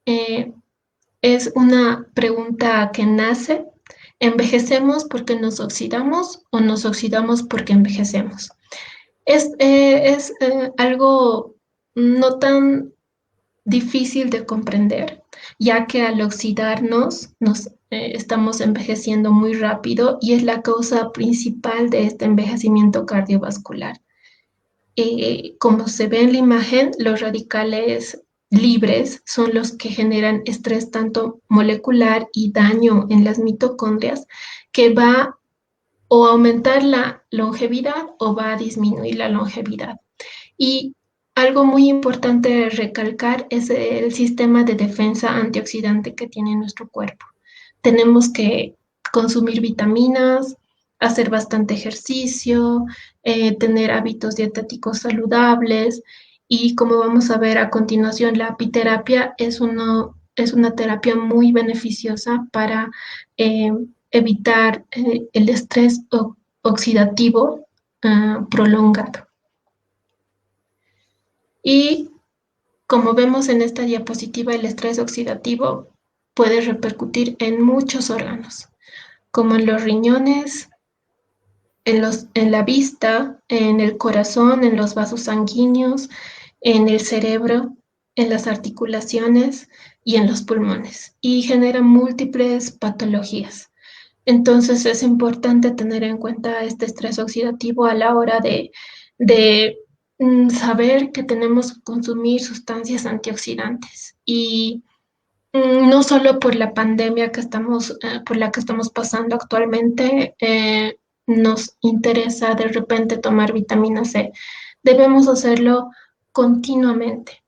eh, es una pregunta que nace. ¿Envejecemos porque nos oxidamos o nos oxidamos porque envejecemos? Es algo no tan difícil de comprender, ya que al oxidarnos nos estamos envejeciendo muy rápido y es la causa principal de este envejecimiento cardiovascular. Como se ve en la imagen, los radicales libres son los que generan estrés tanto molecular y daño en las mitocondrias que va o a aumentar la longevidad o va a disminuir la longevidad. Y algo muy importante recalcar es el sistema de defensa antioxidante que tiene nuestro cuerpo. Tenemos que consumir vitaminas, hacer bastante ejercicio, tener hábitos dietéticos saludables y como vamos a ver a continuación, la apiterapia es una terapia muy beneficiosa para eh, evitar el estrés oxidativo prolongado. Y como vemos en esta diapositiva, el estrés oxidativo puede repercutir en muchos órganos, como en los riñones, en la vista, en el corazón, en los vasos sanguíneos, en el cerebro, en las articulaciones y en los pulmones, y genera múltiples patologías. Entonces es importante tener en cuenta este estrés oxidativo a la hora de saber que tenemos que consumir sustancias antioxidantes. Y no solo por la pandemia por la que estamos pasando actualmente, nos interesa de repente tomar vitamina C. Debemos hacerlo continuamente.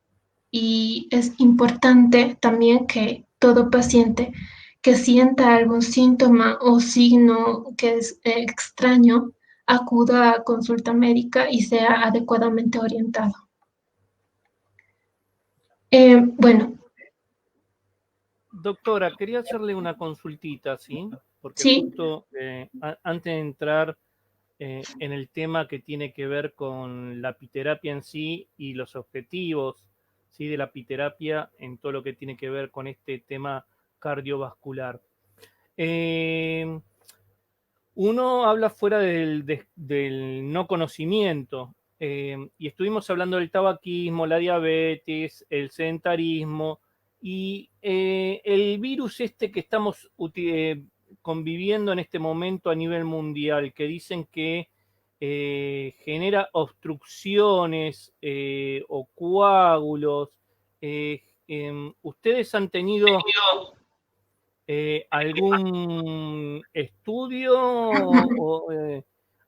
Y es importante también que todo paciente que sienta algún síntoma o signo que es extraño acuda a consulta médica y sea adecuadamente orientado. Bueno, Doctora, quería hacerle una consultita, ¿sí? Porque sí, justo antes de entrar en el tema que tiene que ver con la apiterapia en sí y los objetivos, ¿sí? De la apiterapia en todo lo que tiene que ver con este tema cardiovascular. Eh, Uno habla fuera del no conocimiento, y estuvimos hablando del tabaquismo, la diabetes, el sedentarismo, y el virus este que estamos conviviendo en este momento a nivel mundial, que dicen que genera obstrucciones o coágulos. ¿Ustedes han tenido algún estudio o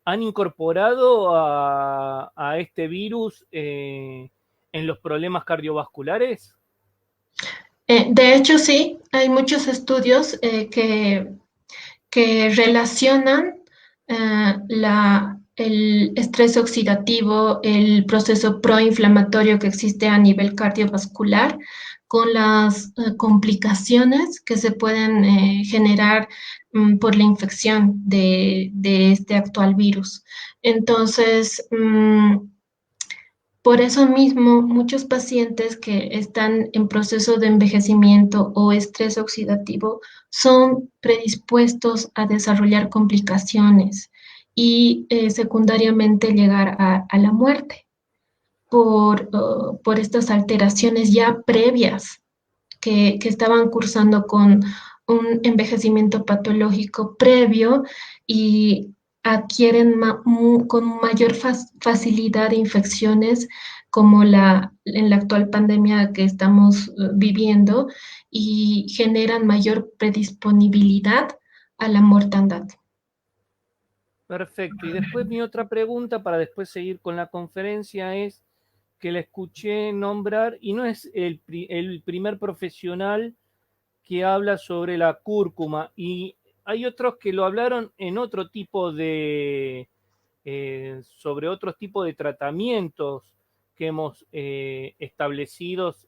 han incorporado a este virus en los problemas cardiovasculares? de hecho sí, hay muchos estudios que relacionan el estrés oxidativo, el proceso proinflamatorio que existe a nivel cardiovascular, con las complicaciones que se pueden generar por la infección de este actual virus. Entonces, por eso mismo, muchos pacientes que están en proceso de envejecimiento o estrés oxidativo son predispuestos a desarrollar complicaciones y secundariamente llegar a la muerte por estas alteraciones ya previas que estaban cursando con un envejecimiento patológico previo y adquieren con mayor facilidad infecciones como en la actual pandemia que estamos viviendo y generan mayor predisponibilidad a la mortandad. Perfecto. Y después mi otra pregunta para después seguir con la conferencia es que la escuché nombrar y no es el primer profesional que habla sobre la cúrcuma y hay otros que lo hablaron en otro tipo sobre otros tipos de tratamientos que hemos establecidos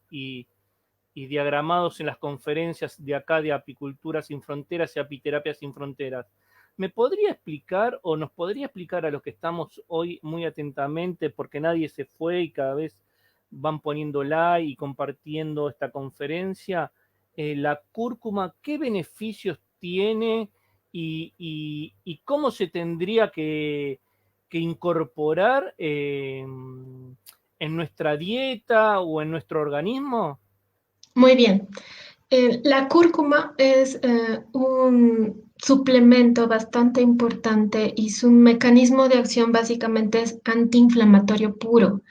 y diagramados en las conferencias de acá de Apicultura Sin Fronteras y Apiterapia Sin Fronteras. ¿Me podría explicar o nos podría explicar a los que estamos hoy muy atentamente, porque nadie se fue y cada vez van poniendo like y compartiendo esta conferencia, la cúrcuma, qué beneficios tiene y cómo se tendría que incorporar en nuestra dieta o en nuestro organismo? Muy bien. La cúrcuma es un suplemento bastante importante y su mecanismo de acción básicamente es antiinflamatorio puro.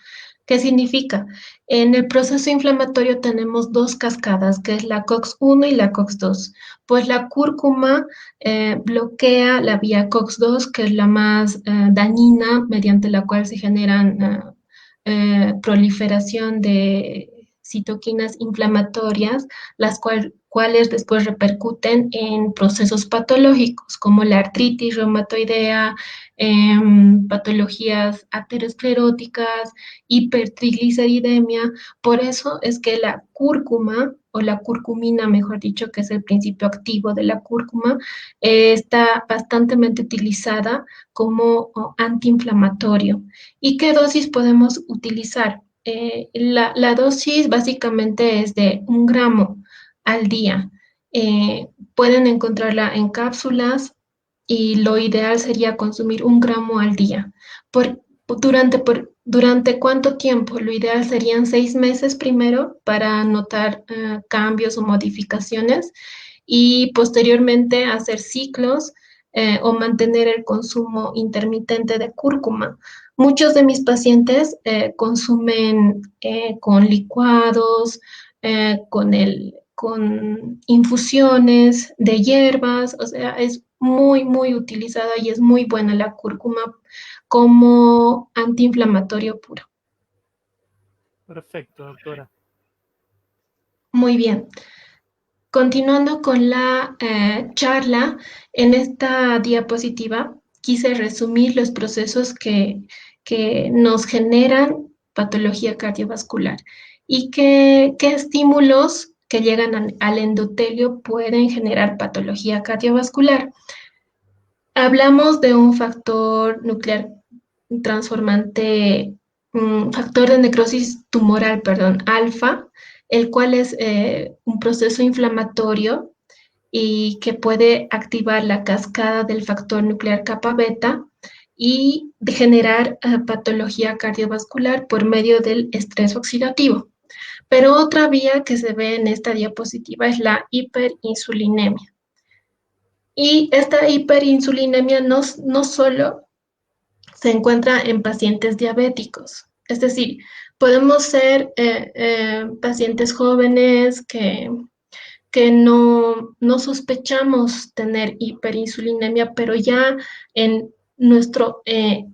¿Qué significa? En el proceso inflamatorio tenemos dos cascadas, que es la COX-1 y la COX-2. Pues la cúrcuma bloquea la vía COX-2, que es la más dañina, mediante la cual se generan proliferación de citoquinas inflamatorias, cuales después repercuten en procesos patológicos como la artritis reumatoidea, patologías ateroscleróticas, hipertrigliceridemia. Por eso es que la cúrcuma o la curcumina, mejor dicho, que es el principio activo de la cúrcuma, está bastante utilizada como antiinflamatorio. ¿Y qué dosis podemos utilizar? La dosis básicamente es de 1 gramo al día. Pueden encontrarla en cápsulas y lo ideal sería consumir 1 gramo al día. ¿Durante cuánto tiempo? Lo ideal serían 6 meses primero para notar cambios o modificaciones y posteriormente hacer ciclos o mantener el consumo intermitente de cúrcuma. Muchos de mis pacientes consumen con licuados, con infusiones de hierbas, o sea, es muy utilizada y es muy buena la cúrcuma como antiinflamatorio puro. Perfecto, doctora. Muy bien. Continuando con la charla, en esta diapositiva quise resumir los procesos que nos generan patología cardiovascular y qué estímulos que llegan al endotelio pueden generar patología cardiovascular. Hablamos de un factor nuclear transformante, factor de necrosis tumoral, perdón, alfa, el cual es un proceso inflamatorio y que puede activar la cascada del factor nuclear kappa beta y generar patología cardiovascular por medio del estrés oxidativo. Pero otra vía que se ve en esta diapositiva es la hiperinsulinemia. Y esta hiperinsulinemia no solo se encuentra en pacientes diabéticos, es decir, podemos ser pacientes jóvenes que no sospechamos tener hiperinsulinemia, pero ya en nuestro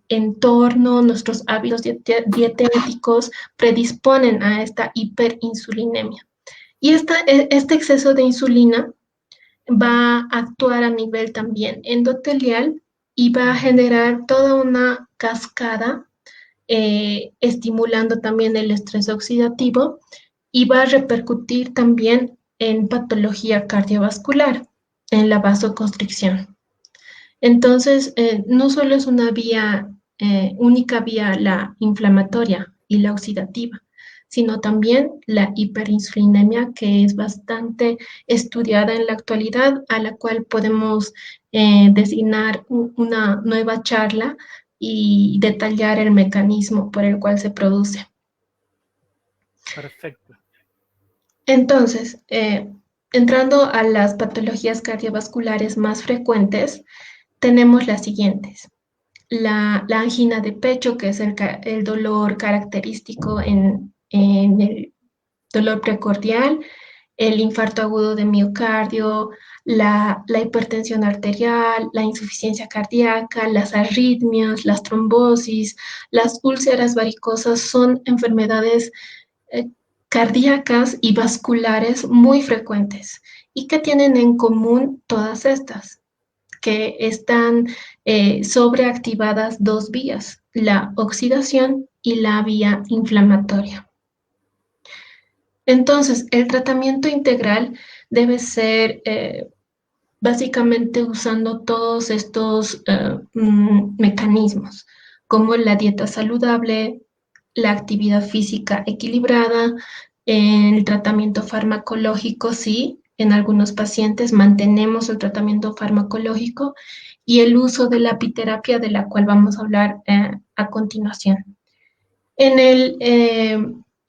entorno, nuestros hábitos dietéticos predisponen a esta hiperinsulinemia. Y este exceso de insulina va a actuar a nivel también endotelial y va a generar toda una cascada estimulando también el estrés oxidativo y va a repercutir también en patología cardiovascular, en la vasoconstricción. Entonces, no solo es una única vía la inflamatoria y la oxidativa, sino también la hiperinsulinemia, que es bastante estudiada en la actualidad, a la cual podemos designar una nueva charla y detallar el mecanismo por el cual se produce. Perfecto. Entonces, entrando a las patologías cardiovasculares más frecuentes, tenemos las siguientes. La angina de pecho, que es el dolor característico en el dolor precordial, el infarto agudo de miocardio, la hipertensión arterial, la insuficiencia cardíaca, las arritmias, las trombosis, las úlceras varicosas son enfermedades cardíacas y vasculares muy frecuentes. ¿Y qué tienen en común todas estas? Que están sobreactivadas dos vías, la oxidación y la vía inflamatoria. Entonces, el tratamiento integral debe ser básicamente usando todos estos mecanismos, como la dieta saludable, la actividad física equilibrada, el tratamiento farmacológico, sí, en algunos pacientes mantenemos el tratamiento farmacológico y el uso de la apiterapia, de la cual vamos a hablar a continuación. En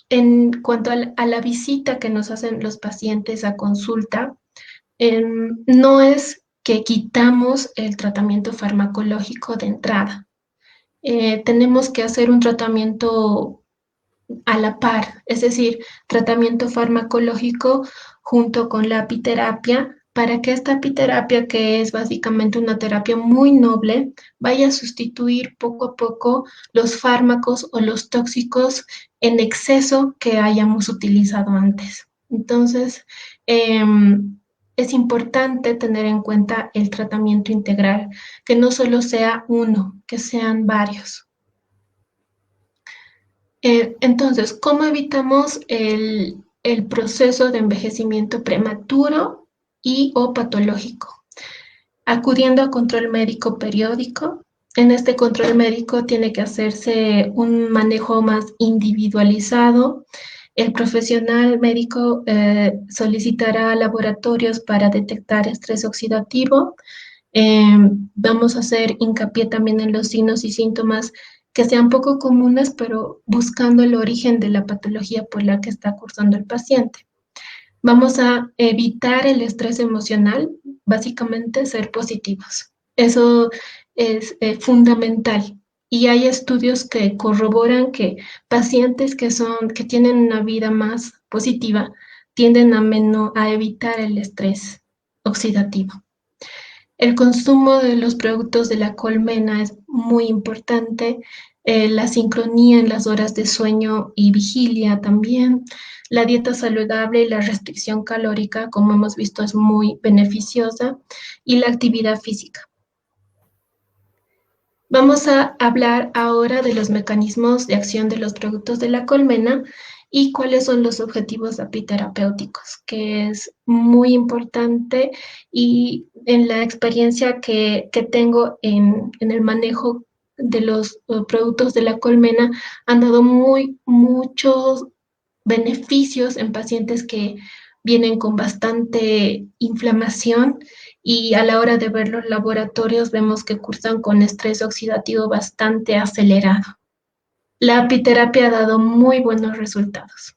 en cuanto a la visita que nos hacen los pacientes a consulta, no es que quitamos el tratamiento farmacológico de entrada. Tenemos que hacer un tratamiento a la par, es decir, tratamiento farmacológico junto con la apiterapia, para que esta apiterapia, que es básicamente una terapia muy noble, vaya a sustituir poco a poco los fármacos o los tóxicos en exceso que hayamos utilizado antes. Entonces, es importante tener en cuenta el tratamiento integral, que no solo sea uno, que sean varios. Entonces, ¿cómo evitamos el proceso de envejecimiento prematuro y o patológico? Acudiendo a control médico periódico. En este control médico tiene que hacerse un manejo más individualizado. El profesional médico solicitará laboratorios para detectar estrés oxidativo. Eh, Vamos a hacer hincapié también en los signos y síntomas que sean poco comunes, pero buscando el origen de la patología por la que está cursando el paciente. Vamos a evitar el estrés emocional, básicamente ser positivos. Eso es fundamental. Y hay estudios que corroboran que pacientes que tienen una vida más positiva tienden a evitar el estrés oxidativo. El consumo de los productos de la colmena es muy importante, la sincronía en las horas de sueño y vigilia también. La dieta saludable y la restricción calórica, como hemos visto, es muy beneficiosa, y la actividad física. Vamos a hablar ahora de los mecanismos de acción de los productos de la colmena y cuáles son los objetivos apiterapéuticos, que es muy importante, y en la experiencia que tengo en el manejo de los productos de la colmena han dado muchos beneficios en pacientes que vienen con bastante inflamación, y a la hora de ver los laboratorios vemos que cursan con estrés oxidativo bastante acelerado. La apiterapia ha dado muy buenos resultados.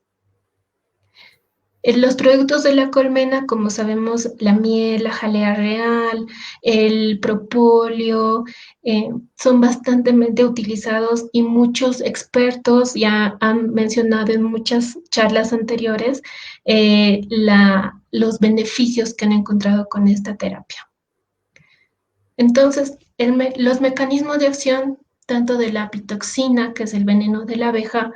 Los productos de la colmena, como sabemos, la miel, la jalea real, el propóleo, son bastante utilizados, y muchos expertos ya han mencionado en muchas charlas anteriores los beneficios que han encontrado con esta terapia. Entonces, los mecanismos de acción, tanto de la apitoxina, que es el veneno de la abeja,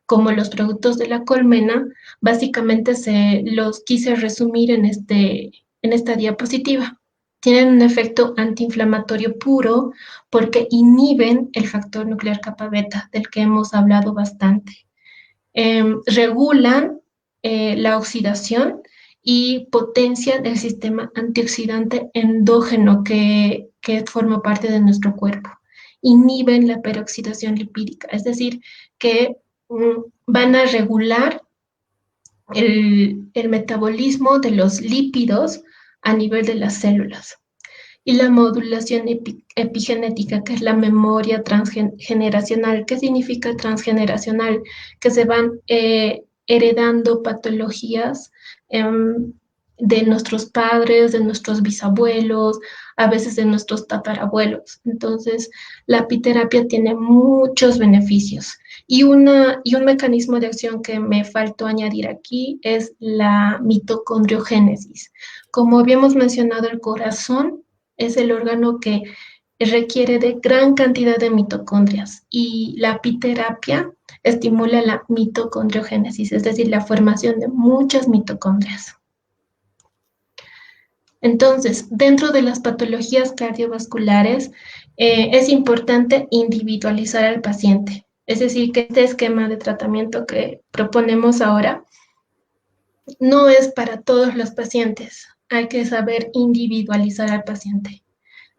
como los productos de la colmena, básicamente se los quise resumir en esta diapositiva. Tienen un efecto antiinflamatorio puro porque inhiben el factor nuclear kappa beta, del que hemos hablado bastante. Regulan la oxidación y potencian el sistema antioxidante endógeno que forma parte de nuestro cuerpo. Inhiben la peroxidación lipídica, es decir, que van a regular el metabolismo de los lípidos a nivel de las células. Y la modulación epigenética, que es la memoria transgeneracional. ¿Qué significa transgeneracional? Que se van heredando patologías de nuestros padres, de nuestros bisabuelos, a veces de nuestros tatarabuelos. Entonces, la apiterapia tiene muchos beneficios. Y un mecanismo de acción que me faltó añadir aquí es la mitocondriogénesis. Como habíamos mencionado, el corazón es el órgano que requiere de gran cantidad de mitocondrias, y la apiterapia estimula la mitocondriogénesis, es decir, la formación de muchas mitocondrias. Entonces, dentro de las patologías cardiovasculares, es importante individualizar al paciente. Es decir, que este esquema de tratamiento que proponemos ahora No es para todos los pacientes. Hay que saber individualizar al paciente.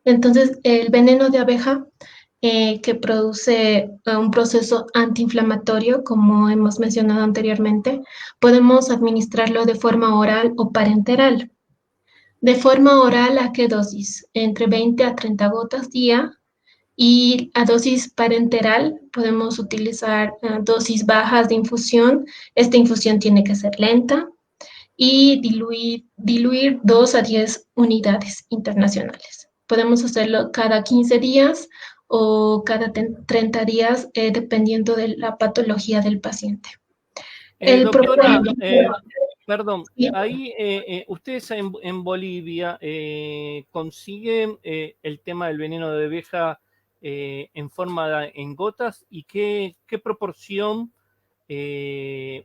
Entonces, el veneno de abeja que produce un proceso antiinflamatorio, como hemos mencionado anteriormente, podemos administrarlo de forma oral o parenteral. De forma oral, ¿a qué dosis? Entre 20 a 30 gotas día. Y a dosis parenteral podemos utilizar dosis bajas de infusión. Esta infusión tiene que ser lenta y diluir 2 a 10 unidades internacionales. Podemos hacerlo cada 15 días o cada 30 días, dependiendo de la patología del paciente. El Doctora, propósito, perdón, ahí ustedes en Bolivia consiguen el tema del veneno de abeja en forma en gotas y qué proporción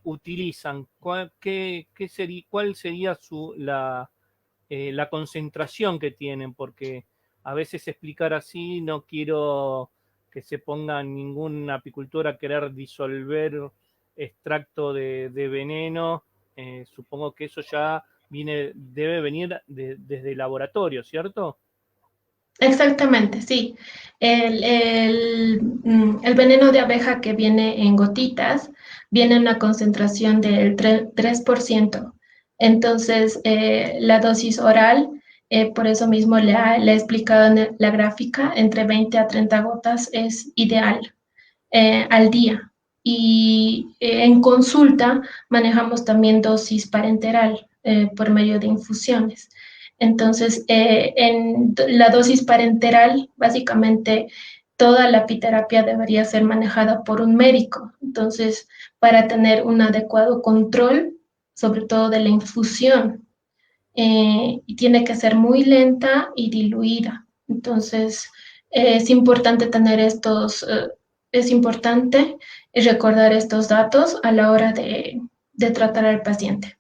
utilizan, cuál sería la concentración que tienen, porque a veces explicar así no quiero que se ponga ningún apicultor a querer disolver extracto de veneno. Supongo que eso ya debe venir desde el laboratorio, ¿cierto? exactamente, sí. El veneno de abeja que viene en gotitas viene en una concentración del 3%. Entonces, la dosis oral, por eso mismo le he explicado en la gráfica, entre 20 a 30 gotas es ideal al día. Y en consulta manejamos también dosis parenteral por medio de infusiones. Entonces, en la dosis parenteral, básicamente toda la apiterapia debería ser manejada por un médico. Entonces, para tener un adecuado control, sobre todo de la infusión, y tiene que ser muy lenta y diluida. Entonces, es importante tener es importante recordar estos datos a la hora de tratar al paciente.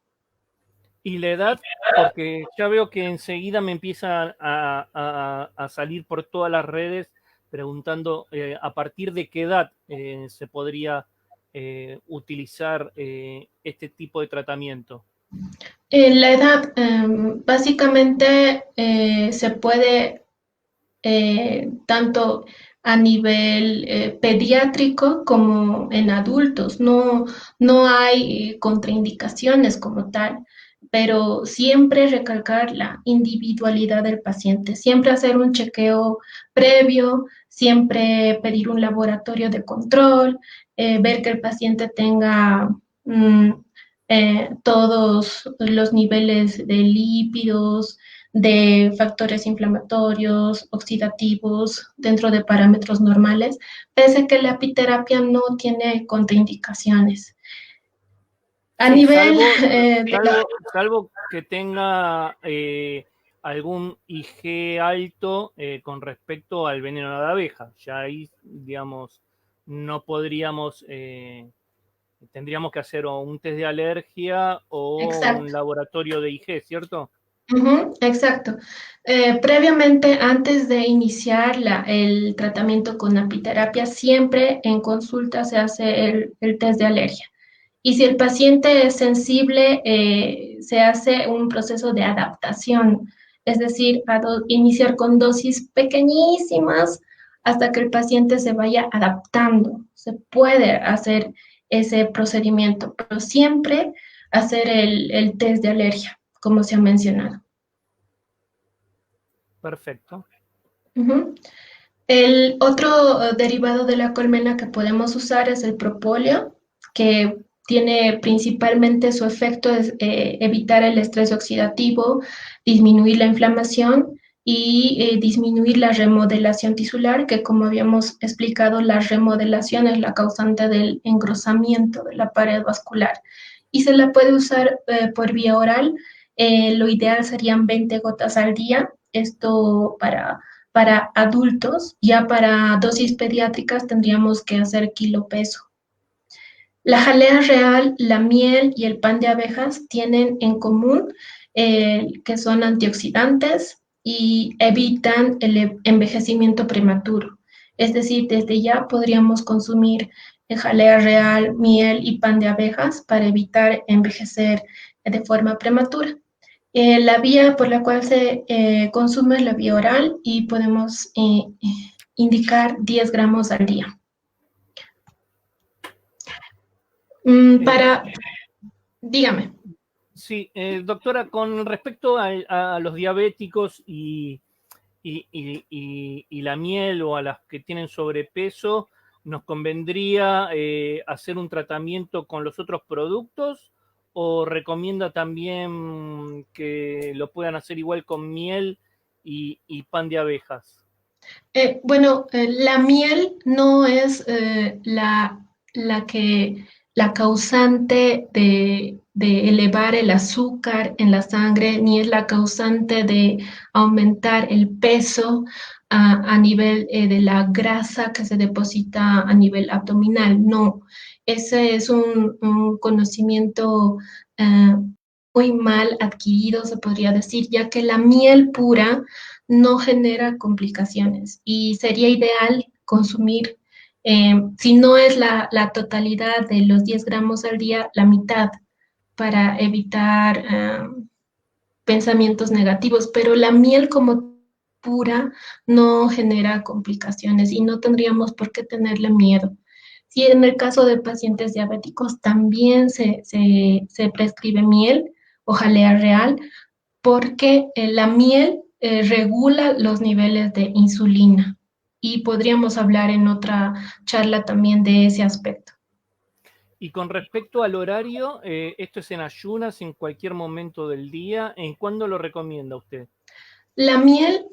Y la edad, porque ya veo que enseguida me empiezan a salir por todas las redes preguntando a partir de qué edad se podría utilizar este tipo de tratamiento. La edad, básicamente, se puede tanto a nivel pediátrico como en adultos. No, no hay contraindicaciones como tal, pero siempre recalcar la individualidad del paciente, siempre hacer un chequeo previo, siempre pedir un laboratorio de control, ver que el paciente tenga mm, todos los niveles de lípidos, de factores inflamatorios, oxidativos, dentro de parámetros normales, pese a que la apiterapia no tiene contraindicaciones. A Sí, nivel salvo que tenga algún IG alto con respecto al veneno de abeja. Ya ahí, digamos, no podríamos, tendríamos que hacer o un test de alergia o un exacto. laboratorio de IG, ¿cierto? Exacto. Previamente, antes de iniciar el tratamiento con apiterapia, siempre en consulta se hace el test de alergia. Y si el paciente es sensible, se hace un proceso de adaptación, es decir, iniciar con dosis pequeñísimas hasta que el paciente se vaya adaptando. Se puede hacer ese procedimiento, pero siempre hacer el test de alergia, como se ha mencionado. Perfecto. Ujú. El otro derivado de la colmena que podemos usar es el propóleo, que tiene principalmente su efecto es evitar el estrés oxidativo, disminuir la inflamación y disminuir la remodelación tisular, que como habíamos explicado, la remodelación es la causante del engrosamiento de la pared vascular. Y se la puede usar por vía oral. Lo ideal serían 20 gotas al día. Esto para adultos, ya para dosis pediátricas tendríamos que hacer kilo peso. La jalea real, la miel y el pan de abejas tienen en común que son antioxidantes y evitan el envejecimiento prematuro. Es decir, desde ya podríamos consumir jalea real, miel y pan de abejas para evitar envejecer de forma prematura. La vía por la cual se consume es la vía oral y podemos indicar 10 gramos al día. Dígame. Sí, doctora, con respecto a los diabéticos y la miel o a las que tienen sobrepeso, ¿nos convendría hacer un tratamiento con los otros productos o recomienda también que lo puedan hacer igual con miel y pan de abejas? Bueno, la miel no es la causante de elevar el azúcar en la sangre, ni es la causante de aumentar el peso a nivel de la grasa que se deposita a nivel abdominal. No, ese es un conocimiento eh, muy mal adquirido, se podría decir, ya que la miel pura no genera complicaciones y sería ideal consumir, si no es la totalidad de los 10 gramos al día, la mitad para evitar pensamientos negativos, pero la miel como pura no genera complicaciones y no tendríamos por qué tenerle miedo. Si en el caso de pacientes diabéticos también se prescribe miel o jalea real, porque la miel regula los niveles de insulina y podríamos hablar en otra charla también de ese aspecto. Y con respecto al horario, ¿esto es en ayunas en cualquier momento del día? ¿En cuándo lo recomienda usted? La miel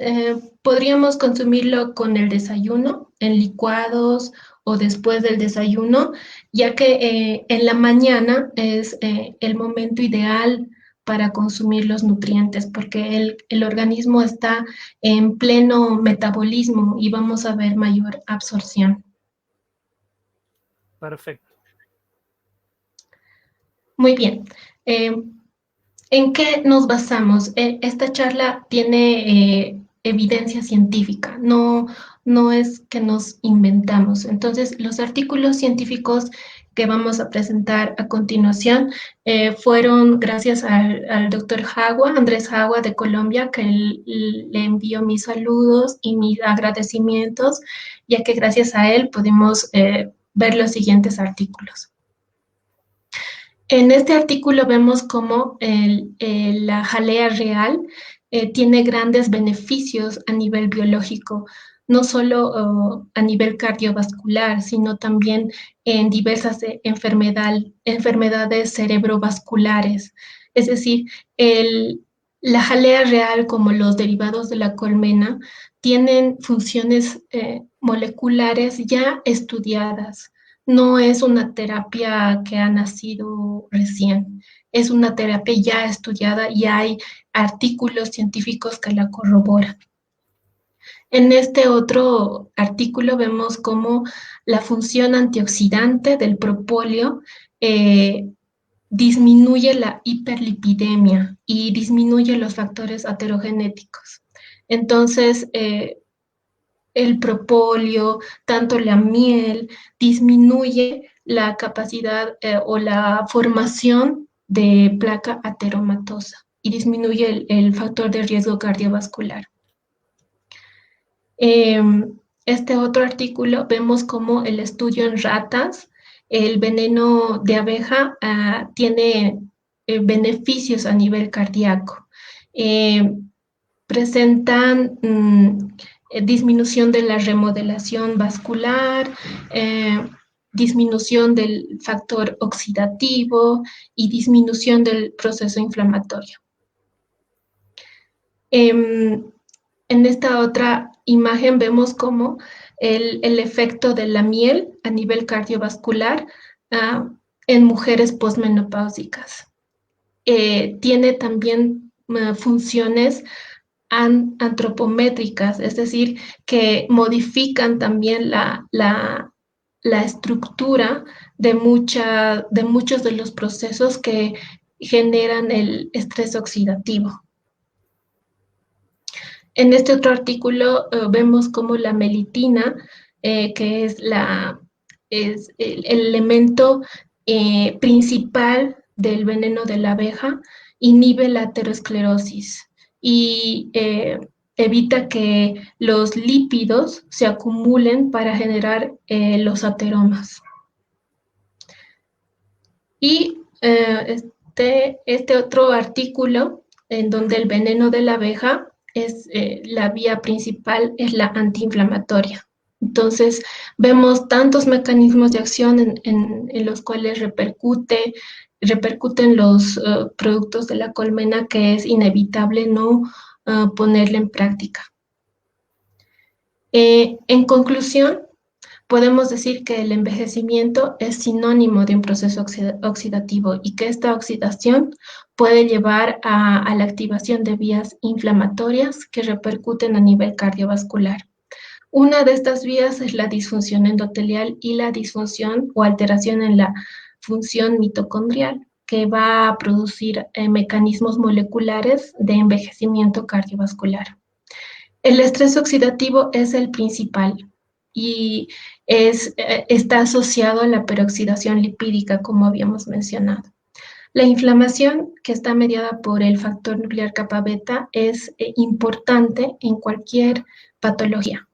podríamos consumirlo con el desayuno, en licuados o después del desayuno, ya que en la mañana es el momento ideal para consumir los nutrientes, porque el organismo está en pleno metabolismo y vamos a ver mayor absorción. Perfecto. Muy bien. ¿En qué nos basamos? Esta charla tiene evidencia científica, no es que nos inventamos. Entonces, los artículos científicos que vamos a presentar a continuación fueron gracias al doctor Jagua, Andrés Jagua de Colombia, que le envío mis saludos y mis agradecimientos, ya que gracias a él pudimos ver los siguientes artículos. En este artículo vemos cómo la jalea real tiene grandes beneficios a nivel biológico, no solo a nivel cardiovascular, sino también en diversas enfermedades cerebrovasculares. Es decir, la jalea real, como los derivados de la colmena, tienen funciones moleculares ya estudiadas. No es una terapia que ha nacido recién, es una terapia ya estudiada y hay artículos científicos que la corroboran. En este otro artículo vemos cómo la función antioxidante del propóleo disminuye la hiperlipidemia y disminuye los factores aterogenéticos. Entonces, el propóleo, tanto la miel, disminuye la capacidad o la formación de placa ateromatosa y disminuye el factor de riesgo cardiovascular. Este otro artículo vemos como el estudio en ratas, el veneno de abeja tiene beneficios a nivel cardíaco. Presentan disminución de la remodelación vascular, disminución del factor oxidativo y disminución del proceso inflamatorio. En esta otra imagen vemos cómo el efecto de la miel a nivel cardiovascular en mujeres posmenopáusicas. Tiene también funciones antropométricas, es decir, que modifican también la estructura de muchos de los procesos que generan el estrés oxidativo. En este otro artículo vemos cómo la melitina, que es el elemento principal del veneno de la abeja inhibe la aterosclerosis y evita que los lípidos se acumulen para generar los ateromas. Y este otro artículo en donde el veneno de la abeja es la vía principal, es la antiinflamatoria. Entonces, vemos tantos mecanismos de acción en los cuales repercuten los productos de la colmena que es inevitable no ponerla en práctica. En conclusión, podemos decir que el envejecimiento es sinónimo de un proceso oxidativo y que esta oxidación puede llevar a la activación de vías inflamatorias que repercuten a nivel cardiovascular. Una de estas vías es la disfunción endotelial y la disfunción o alteración en la función mitocondrial, que va a producir mecanismos moleculares de envejecimiento cardiovascular. El estrés oxidativo es el principal y está asociado a la peroxidación lipídica, como habíamos mencionado. La inflamación, que está mediada por el factor nuclear kappa beta, es importante en cualquier patología,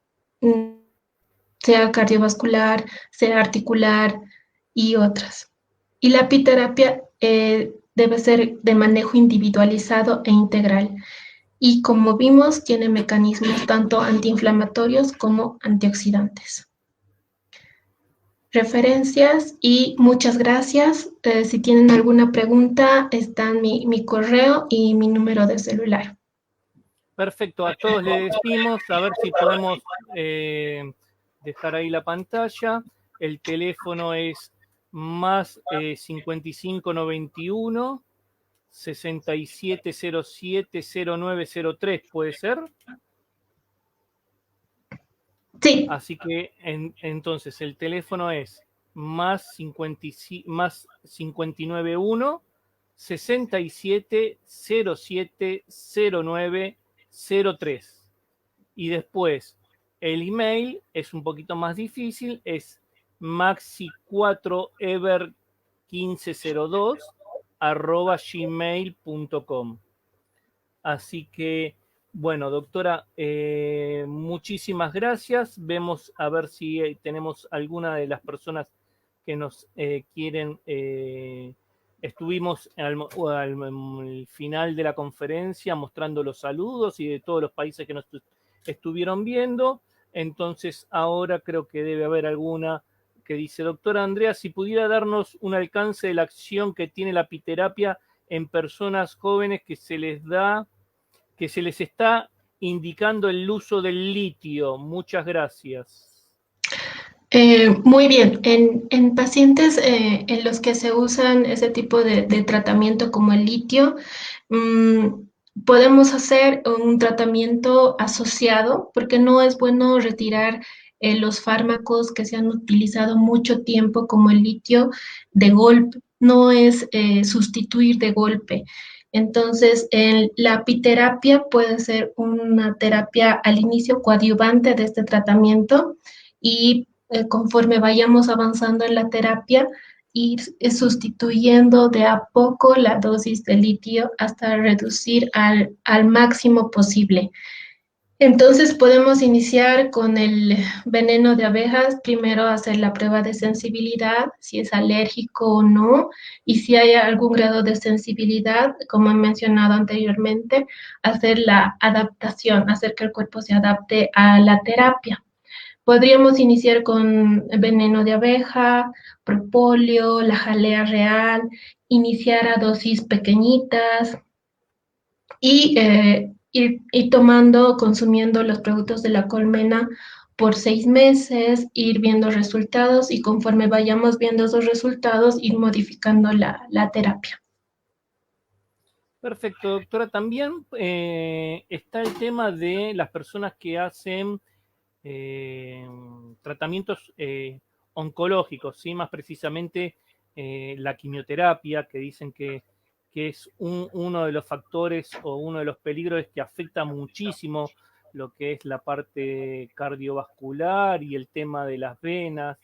sea cardiovascular, sea articular y otras. Y la apiterapia debe ser de manejo individualizado e integral. Y como vimos, tiene mecanismos tanto antiinflamatorios como antioxidantes. Referencias y muchas gracias. Si tienen alguna pregunta, están mi correo y mi número de celular. Perfecto, a todos les decimos, a ver si podemos dejar ahí la pantalla. El teléfono es más 5591 67070903, ¿puede ser? Sí. Así que entonces el teléfono es más 591 67070903. Y después el email es un poquito más difícil, es maxi4ever1502@gmail.com. Así que, bueno, doctora, muchísimas gracias. Vemos a ver si tenemos alguna de las personas que nos quieren. Estuvimos al final de la conferencia mostrando los saludos y de todos los países que nos estuvieron viendo. Entonces, ahora creo que debe haber alguna que dice, doctora Andrea, si pudiera darnos un alcance de la acción que tiene la apiterapia en personas jóvenes que se les está indicando el uso del litio. Muchas gracias. Muy bien, en pacientes en los que se usan ese tipo de tratamiento como el litio, podemos hacer un tratamiento asociado porque no es bueno retirar los fármacos que se han utilizado mucho tiempo como el litio de golpe, no es sustituir de golpe. Entonces, la apiterapia puede ser una terapia al inicio coadyuvante de este tratamiento y conforme vayamos avanzando en la terapia, ir sustituyendo de a poco la dosis de litio hasta reducir al máximo posible. Entonces podemos iniciar con el veneno de abejas, primero hacer la prueba de sensibilidad, si es alérgico o no, y si hay algún grado de sensibilidad, como he mencionado anteriormente, hacer la adaptación, hacer que el cuerpo se adapte a la terapia. Podríamos iniciar con veneno de abeja, propóleo, la jalea real, iniciar a dosis pequeñitas y ir tomando, consumiendo los productos de la colmena por 6 meses, ir viendo resultados y conforme vayamos viendo esos resultados, ir modificando la terapia. Perfecto, doctora. También está el tema de las personas que hacen tratamientos oncológicos, ¿sí? Más precisamente la quimioterapia, que dicen que es uno de los factores o uno de los peligros que afecta muchísimo lo que es la parte cardiovascular y el tema de las venas.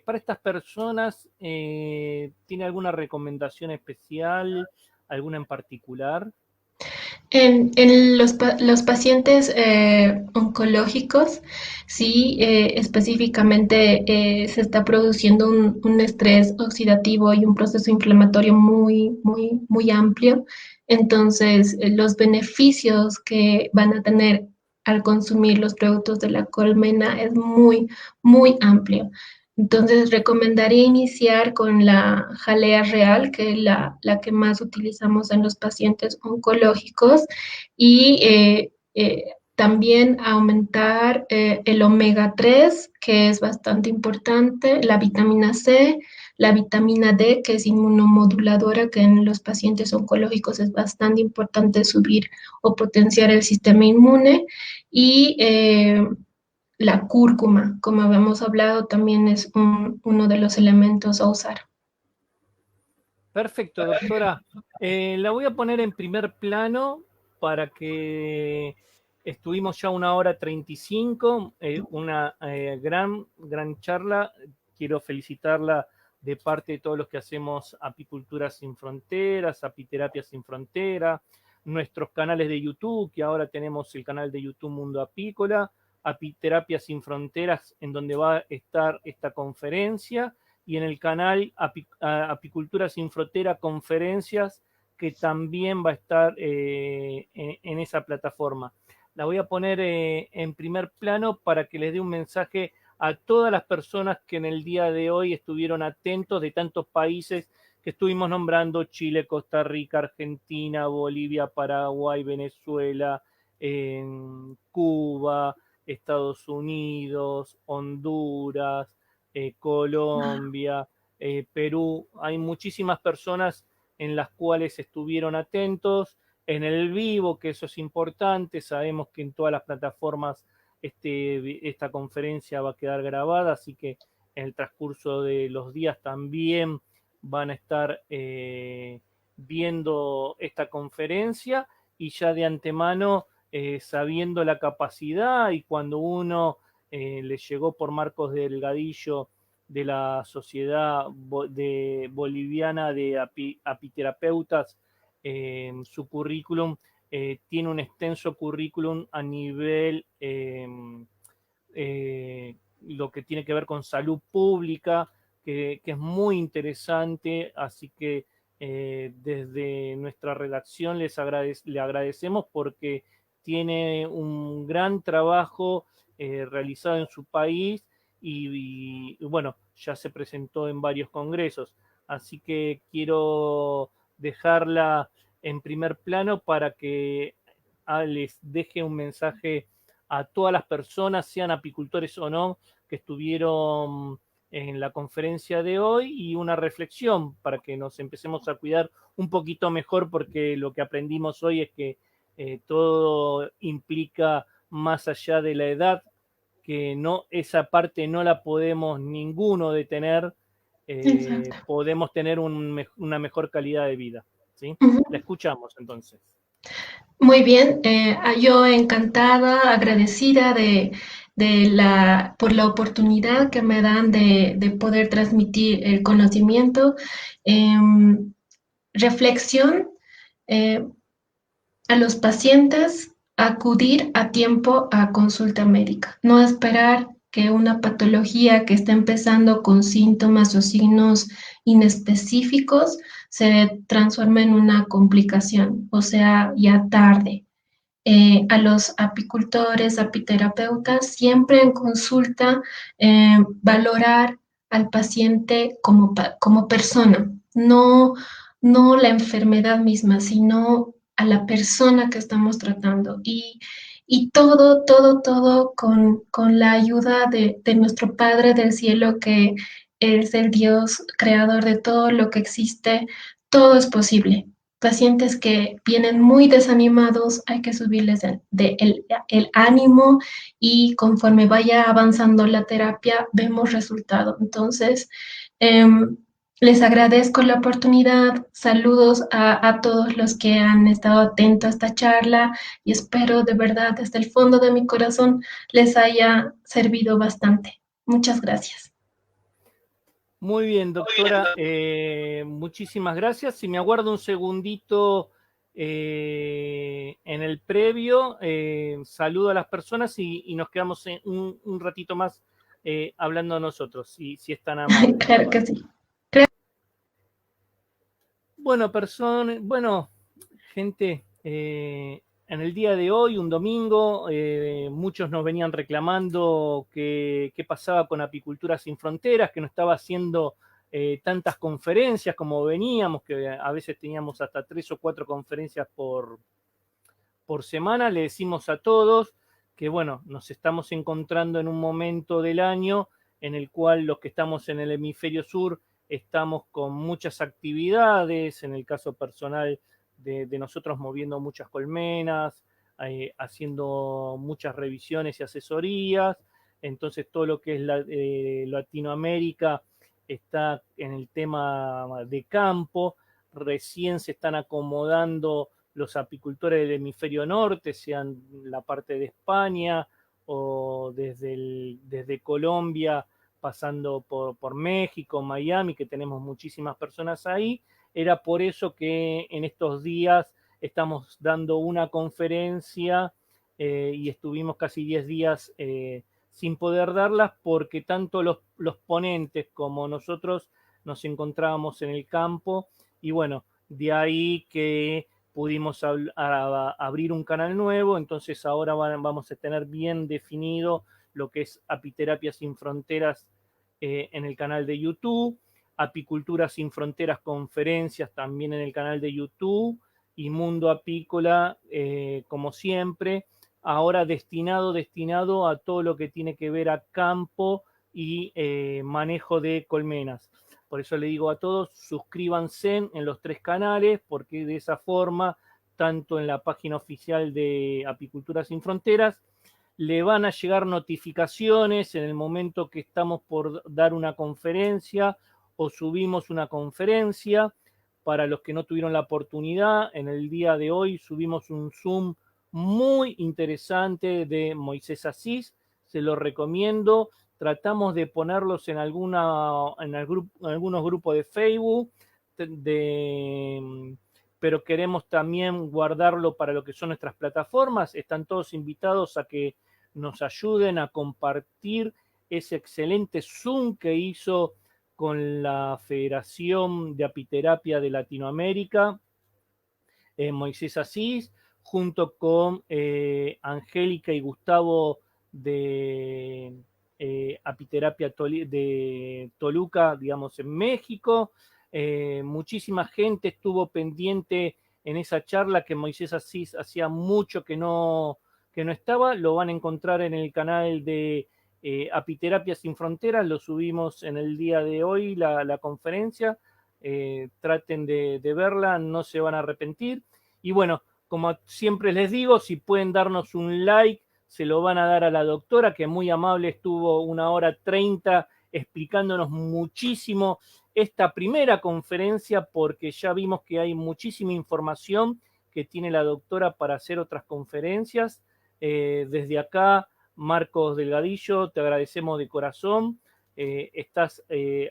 Para estas personas, ¿tiene alguna recomendación especial, alguna en particular? En los pacientes oncológicos, sí, específicamente se está produciendo un estrés oxidativo y un proceso inflamatorio muy amplio. Entonces, los beneficios que van a tener al consumir los productos de la colmena es muy amplio. Entonces, recomendaría iniciar con la jalea real, que es la que más utilizamos en los pacientes oncológicos, y también aumentar el omega 3, que es bastante importante, la vitamina C, la vitamina D, que es inmunomoduladora, que en los pacientes oncológicos es bastante importante subir o potenciar el sistema inmune, y la cúrcuma, como habíamos hablado, también es uno de los elementos a usar. Perfecto, doctora. La voy a poner en primer plano para que estuvimos ya 1 hora 35, una gran charla. Quiero felicitarla de parte de todos los que hacemos Apicultura Sin Fronteras, Apiterapia Sin Frontera, nuestros canales de YouTube, que ahora tenemos el canal de YouTube Mundo Apícola, Apiterapia Sin Fronteras, en donde va a estar esta conferencia, y en el canal Apicultura Sin Frontera Conferencias, que también va a estar en esa plataforma. La voy a poner en primer plano para que les dé un mensaje a todas las personas que en el día de hoy estuvieron atentos de tantos países que estuvimos nombrando: Chile, Costa Rica, Argentina, Bolivia, Paraguay, Venezuela, Cuba, Estados Unidos, Honduras, Colombia, Perú. Hay muchísimas personas en las cuales estuvieron atentos en el vivo, que eso es importante. Sabemos que en todas las plataformas esta conferencia va a quedar grabada, así que en el transcurso de los días también van a estar viendo esta conferencia, y ya de antemano sabiendo la capacidad, y cuando uno le llegó por Marcos Delgadillo de la Sociedad Boliviana de Apiterapeutas su currículum, tiene un extenso currículum a nivel lo que tiene que ver con salud pública, que es muy interesante, así que desde nuestra redacción le agradecemos porque tiene un gran trabajo realizado en su país, y bueno, ya se presentó en varios congresos, así que quiero dejarla en primer plano para que les deje un mensaje a todas las personas, sean apicultores o no, que estuvieron en la conferencia de hoy, y una reflexión para que nos empecemos a cuidar un poquito mejor, porque lo que aprendimos hoy es que todo implica más allá de la edad, que no, esa parte no la podemos ninguno detener, Exacto. podemos tener una mejor calidad de vida. ¿Sí? Ujú. La escuchamos entonces. Muy bien, yo encantada, agradecida por la oportunidad que me dan de poder transmitir el conocimiento. Reflexión, eh, a los pacientes: acudir a tiempo a consulta médica, no esperar que una patología que está empezando con síntomas o signos inespecíficos se transforme en una complicación, o sea, ya tarde. A los apicultores, apiterapeutas, siempre en consulta, valorar al paciente como persona, no la enfermedad misma, sino a la persona que estamos tratando. Y todo con la ayuda de nuestro Padre del Cielo, que es el Dios creador de todo lo que existe. Todo es posible. Pacientes que vienen muy desanimados, hay que subirles el ánimo, y conforme vaya avanzando la terapia, vemos resultado. Entonces, eh, les agradezco la oportunidad. Saludos a todos los que han estado atentos a esta charla, y espero de verdad desde el fondo de mi corazón les haya servido bastante. Muchas gracias. Muy bien, doctora, muchísimas gracias. Si me aguarda un segundito en el previo, saludo a las personas y nos quedamos un ratito más hablando nosotros, si es tan amable. Claro que sí. Bueno, bueno, gente, en el día de hoy, un domingo, muchos nos venían reclamando qué pasaba con Apicultura Sin Fronteras, que no estaba haciendo tantas conferencias como veníamos, que a veces teníamos hasta 3 o 4 conferencias por semana. Le decimos a todos que, bueno, nos estamos encontrando en un momento del año en el cual los que estamos en el hemisferio sur estamos con muchas actividades, en el caso personal de nosotros moviendo muchas colmenas, haciendo muchas revisiones y asesorías. Entonces todo lo que es Latinoamérica está en el tema de campo. Recién se están acomodando los apicultores del hemisferio norte, sean la parte de España o desde Colombia, pasando por México, Miami, que tenemos muchísimas personas ahí. Era por eso que en estos días estamos dando una conferencia y estuvimos casi 10 días sin poder darlas porque tanto los ponentes como nosotros nos encontrábamos en el campo y bueno, de ahí que pudimos abrir un canal nuevo, entonces ahora vamos a tener bien definido lo que es Apiterapia Sin Fronteras en el canal de YouTube, Apicultura Sin Fronteras Conferencias también en el canal de YouTube y Mundo Apícola, como siempre, ahora destinado a todo lo que tiene que ver a campo y manejo de colmenas. Por eso le digo a todos, suscríbanse en los 3 canales, porque de esa forma, tanto en la página oficial de Apicultura Sin Fronteras, le van a llegar notificaciones en el momento que estamos por dar una conferencia o subimos una conferencia. Para los que no tuvieron la oportunidad, en el día de hoy subimos un Zoom muy interesante de Moisés Asís, se lo recomiendo. Tratamos de ponerlos en algunos grupos de Facebook, pero queremos también guardarlo para lo que son nuestras plataformas. Están todos invitados a que nos ayuden a compartir ese excelente Zoom que hizo con la Federación de Apiterapia de Latinoamérica, Moisés Asís, junto con Angélica y Gustavo de Apiterapia de Toluca, digamos, en México. Muchísima gente estuvo pendiente en esa charla que Moisés Asís hacía mucho que no estaba. Lo van a encontrar en el canal de Apiterapia Sin Fronteras, lo subimos en el día de hoy, la conferencia. Traten de verla, no se van a arrepentir. Y bueno, como siempre les digo, si pueden darnos un like, se lo van a dar a la doctora, que muy amable estuvo 1 hora 30 explicándonos muchísimo esta primera conferencia, porque ya vimos que hay muchísima información que tiene la doctora para hacer otras conferencias. Desde acá, Marcos Delgadillo, te agradecemos de corazón. Estás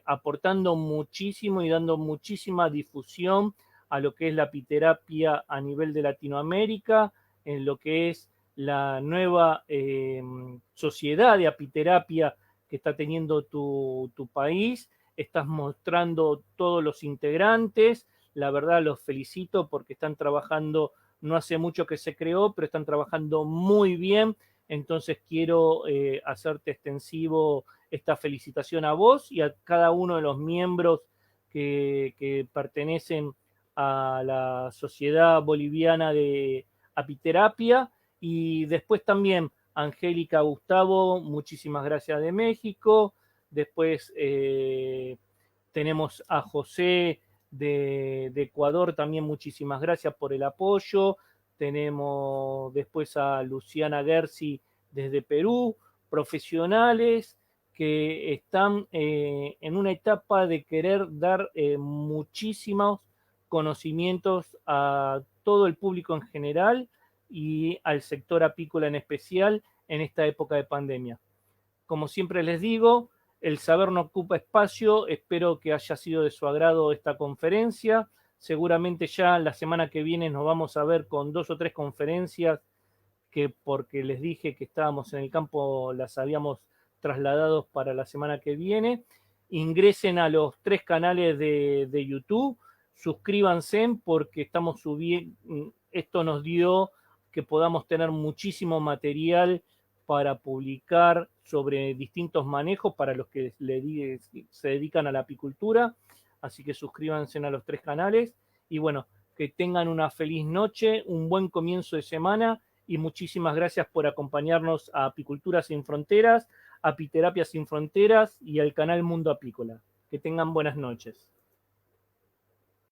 aportando muchísimo y dando muchísima difusión a lo que es la apiterapia a nivel de Latinoamérica, en lo que es la nueva sociedad de apiterapia que está teniendo tu país. Estás mostrando todos los integrantes. La verdad los felicito porque están trabajando, no hace mucho que se creó, pero están trabajando muy bien. Entonces quiero hacerte extensivo esta felicitación a vos y a cada uno de los miembros que pertenecen a la Sociedad Boliviana de Apiterapia. Y después también Angélica Gustavo, muchísimas gracias de México. Después tenemos a José de Ecuador, también muchísimas gracias por el apoyo. Tenemos después a Luciana Gersi desde Perú, profesionales que están en una etapa de querer dar muchísimos conocimientos a todo el público en general y al sector apícola en especial en esta época de pandemia. Como siempre les digo, El saber no ocupa espacio. Espero que haya sido de su agrado esta conferencia. Seguramente ya la semana que viene nos vamos a ver con 2 o 3 conferencias que, porque les dije que estábamos en el campo, las habíamos trasladado para la semana que viene. Ingresen a los 3 canales de YouTube, suscríbanse porque estamos subiendo, esto nos dio que podamos tener muchísimo material para publicar sobre distintos manejos para los que se dedican a la apicultura. Así que suscríbanse a los 3 canales y bueno, que tengan una feliz noche, un buen comienzo de semana y muchísimas gracias por acompañarnos a Apicultura Sin Fronteras, Apiterapia Sin Fronteras y al canal Mundo Apícola. Que tengan buenas noches.